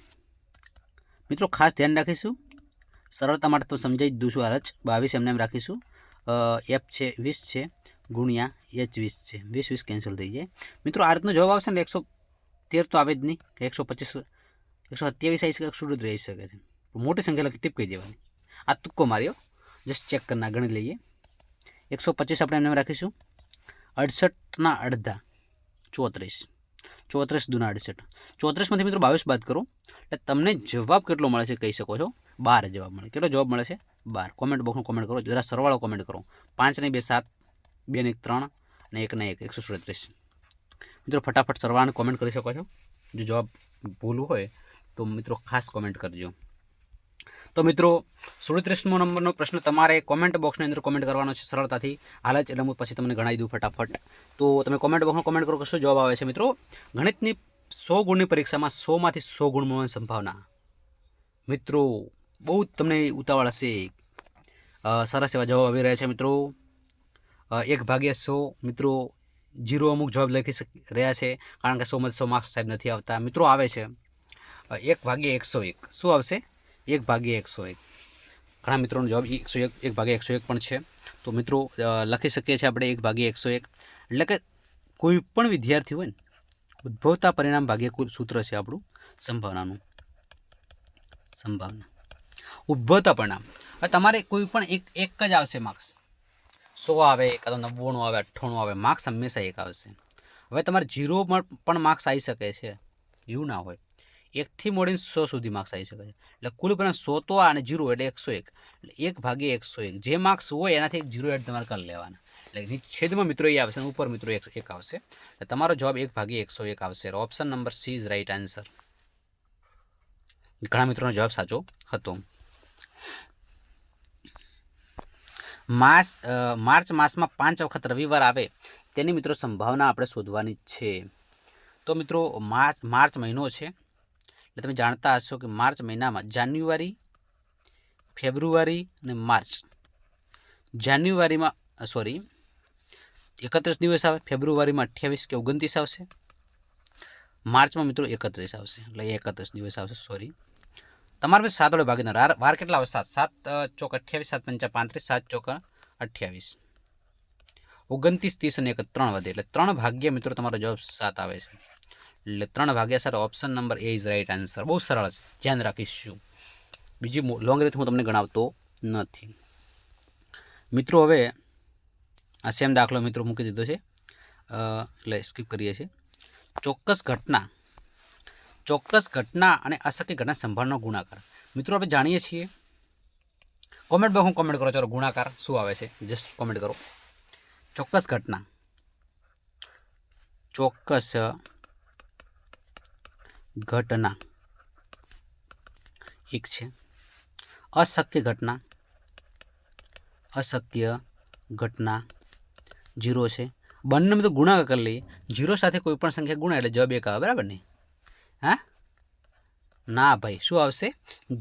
મિત્રો ખાસ ધ્યાન રાખીશું. સરળતા માટે તો સમજાવી જ દઉં છું. આ 22 એમને એમ રાખીશું. f છે 20 છે ગુણ્યા h 20 છે. 20 કેન્સલ થઈ જાય મિત્રો. આ રીતનો જવાબ આવશે ને 113 તો આવે જ નહીં. 125 127 આવી શકે, 138 રહી શકે છે. મોટી સંખ્યા લખી ટીપ કહી દેવાની. આ તુક્કો માર્યો, જસ્ટ ચેક કરી ગણી લઈએ. 125 આપણે એમને રાખીશું. 68 અડધા 34. 34 દુના 68. 34માંથી મિત્રો 22 બાદ કરો એટલે તમને જવાબ કેટલો મળે છે કહી શકો છો? 12 જવાબ મળે. કેટલો જવાબ મળે છે? 12. કોમેન્ટ બોક્સમાં કોમેન્ટ કરો. જરા સરવાળો કોમેન્ટ કરો. 5 ને 2 7, 2 ને 1 3 અને 1 ને 1 137. મિત્રો ફટાફટ સરવાળાને કોમેન્ટ કરી શકો છો. જો જવાબ ભૂલ હોય તો મિત્રો ખાસ કોમેન્ટ કરજો. તો મિત્રો 37મો નંબરનો પ્રશ્ન તમારે કોમેન્ટ બોક્સની અંદર કોમેન્ટ કરવાનો છે સરળતાથી. હાલ જ એટલે હું પછી તમને ગણાવી દઉં ફટાફટ. તો તમે કોમેન્ટ બોક્સમાં કોમેન્ટ કરો કે શું જવાબ આવે છે મિત્રો. ગણિતની 100 ગુણની પરીક્ષામાં 100માંથી 100 ગુણ મળવાની સંભાવના. મિત્રો બહુ જ તમને ઉતાવળ હશે. સરસ એવા જવાબ આવી રહ્યા છે મિત્રો. 1/100 મિત્રો 0 અમુક જવાબ લખી રહ્યા છે કારણ કે 100માંથી 100 માર્ક્સ સાહેબ નથી આવતા. મિત્રો આવે છે 1/101. શું આવશે? 1/101. ઘણા મિત્રોનો જવાબ 1/101 પણ છે. તો મિત્રો લખી શકીએ છીએ આપણે 1/101. એટલે કે કોઈ પણ વિદ્યાર્થી હોય ને ઉદ્ભવતા પરિણામ ભાગ્ય કુલ સૂત્ર છે આપણું સંભાવનાનું. સંભાવના ઉદ્ભવતા પરિણામ. હવે તમારે કોઈ પણ એક જ આવશે માર્ક્સ. 100 આવે, કાં તો 99 આવે, 98 આવે, માર્ક્સ હંમેશા એક આવશે. હવે તમારે 0 પણ માર્ક્સ આવી શકે છે, એવું ના હોય. 1થી મોડીને 100 સુધી માર્ક્સ આવી શકે છે. એટલે કુલ પરિણામ 100 તો અને 0 એટલે 101. એટલે 1/101 જે માર્ક્સ હોય એનાથી 0 એડ તમારે કરી લેવાના. એટલે છેદમાં મિત્રો એ આવશે, ઉપર મિત્રો 1 આવશે. એટલે તમારો જવાબ 1/101 આવશે. Option number she is right answer. ઘણા મિત્રોનો જવાબ સાચો હતો. માર્ચ માસમાં 5 વખત રવિવાર આવે તેની મિત્રો સંભાવના આપણે શોધવાની છે. તો મિત્રો માર્ચ મહિનો છે, એટલે તમે જાણતા હશો કે માર્ચ મહિનામાં જાન્યુઆરી, ફેબ્રુઆરી અને માર્ચ. જાન્યુઆરીમાં 31 દિવસ આવે, ફેબ્રુઆરીમાં 28 કે 29 આવશે, માર્ચમાં મિત્રો 31 આવશે. એટલે 31 દિવસ આવશે. સોરી, તમારે 7 વડે ભાગીને વાર કેટલા આવે? 7 ચોક 28, 7 પંચા 35, 7 ચોક 28, 29, 30 અને 1 3 વધે. એટલે 3 ભાગ્યા મિત્રો તમારો જવાબ 7 આવે છે. એટલે 3 ભાગ્યા 7 option number A is right answer. બહુ સરળ છે, ધ્યાન રાખીશું. બીજી લોંગ રીત હું તમને ગણાવતો નથી મિત્રો. હવે આ સેમ દાખલો મિત્રો મૂકી દીધો છે, એટલે સ્કીપ કરીએ છીએ. ચોક્કસ ઘટના અને અશક્ય ઘટના સંભાળનો ગુણાકાર. મિત્રો આપણે જાણીએ છીએ, કોમેન્ટ બોક્સ હું કોમેન્ટ કરો, ચાલો ગુણાકાર શું આવે છે જસ્ટ કોમેન્ટ કરો. ચોક્કસ ઘટના એક છે, અશક્ય ઘટના 0 છે. બંને તો ગુણાકાર કરી લઈએ. 0 સાથે કોઈ પણ સંખ્યા ગુણા એટલે જવાબ 1 આવે, બરાબર ને? હા ના ભાઈ, શું આવશે?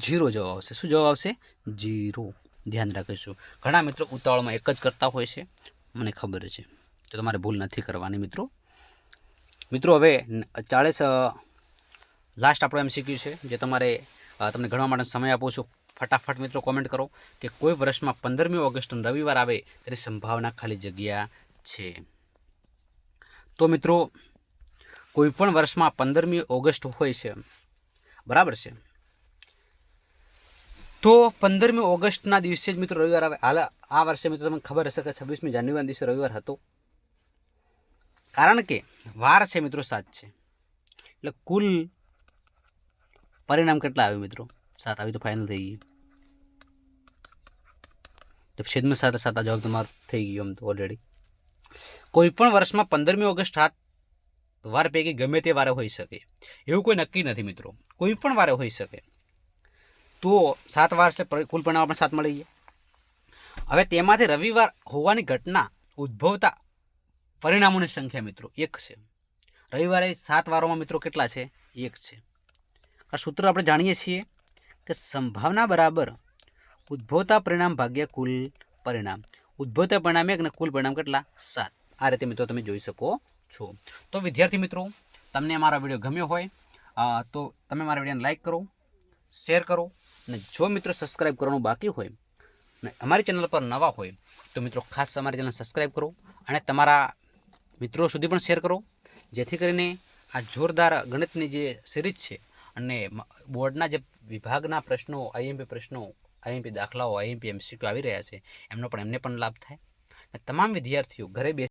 0 જવાબ આવશે. શું જવાબ આવશે? 0. ધ્યાન રાખીશું. ઘણા મિત્રો ઉતાવળમાં એક જ કરતા હોય છે, મને ખબર છે, તો તમારે ભૂલ નથી કરવાની મિત્રો. હવે 40 લાસ્ટ આપણો MCQ છે, જે તમને ગણવા માટે સમય આપું છું. ફટાફટ મિત્રો કોમેન્ટ કરો કે કોઈ વર્ષમાં 15મી ઓગસ્ટ રવિવાર આવે તેની સંભાવના ખાલી જગ્યા છે. તો મિત્રો કોઈ પણ વર્ષમાં 15મી ઓગસ્ટ હોય છે, બરાબર છે? તો 15મી ઓગસ્ટના દિવસે જ મિત્રો રવિવાર આવે. હાલ આ વર્ષે મિત્રો તમને ખબર હશે કે 26મી જાન્યુઆરીના દિવસે રવિવાર હતો, કારણ કે વાર છે મિત્રો 7 છે. એટલે કુલ પરિણામ કેટલા આવ્યું મિત્રો? 7 આવી. તો ફાઇનલ થઈ ગઈ. તો છેદમાં 7 7 જવાબ તમારો થઈ ગયો એમ તો ઓલરેડી. કોઈ પણ વર્ષમાં 15મી ઓગસ્ટ વાર પૈકી ગમે તે વારે હોઈ શકે, એવું કોઈ નક્કી નથી મિત્રો. કોઈ પણ વારે હોઈ શકે. તો 7 વાર એટલે કુલ પરિણામ આપણે 7 મળી ગયા. હવે તેમાંથી રવિવાર હોવાની ઘટના ઉદ્ભવતા પરિણામોની સંખ્યા મિત્રો 1 છે. રવિવારે 7 વારોમાં મિત્રો કેટલા છે? 1 છે. આ સૂત્ર આપણે જાણીએ છીએ કે સંભાવના બરાબર ઉદ્ભવતા પરિણામ ભાગ્યા કુલ પરિણામ. ઉદ્ભવતા પરિણામ 1 અને કુલ પરિણામ કેટલા? 7. આ રીતે મિત્રો તમે જોઈ શકો છો. તો વિદ્યાર્થી મિત્રો, તમને અમારો વિડીયો ગમ્યો હોય તો તમે મારા વિડીયોને લાઇક કરો, શેર કરો, અને જો મિત્રો સબસ્ક્રાઈબ કરવાનું બાકી હોય અને અમારી ચેનલ પર નવા હોય તો મિત્રો ખાસ અમારી ચેનલ સબસ્ક્રાઈબ કરો અને તમારા મિત્રો સુધી પણ શેર કરો, જેથી કરીને આ જોરદાર ગણિતની જે સિરીઝ છે અને બોર્ડના જે વિભાગના પ્રશ્નો, IMP દાખલાઓ, IMP MCQ આવી રહ્યા છે, એમને પણ લાભ થાય. તમામ વિદ્યાર્થીઓ ઘરે બેસી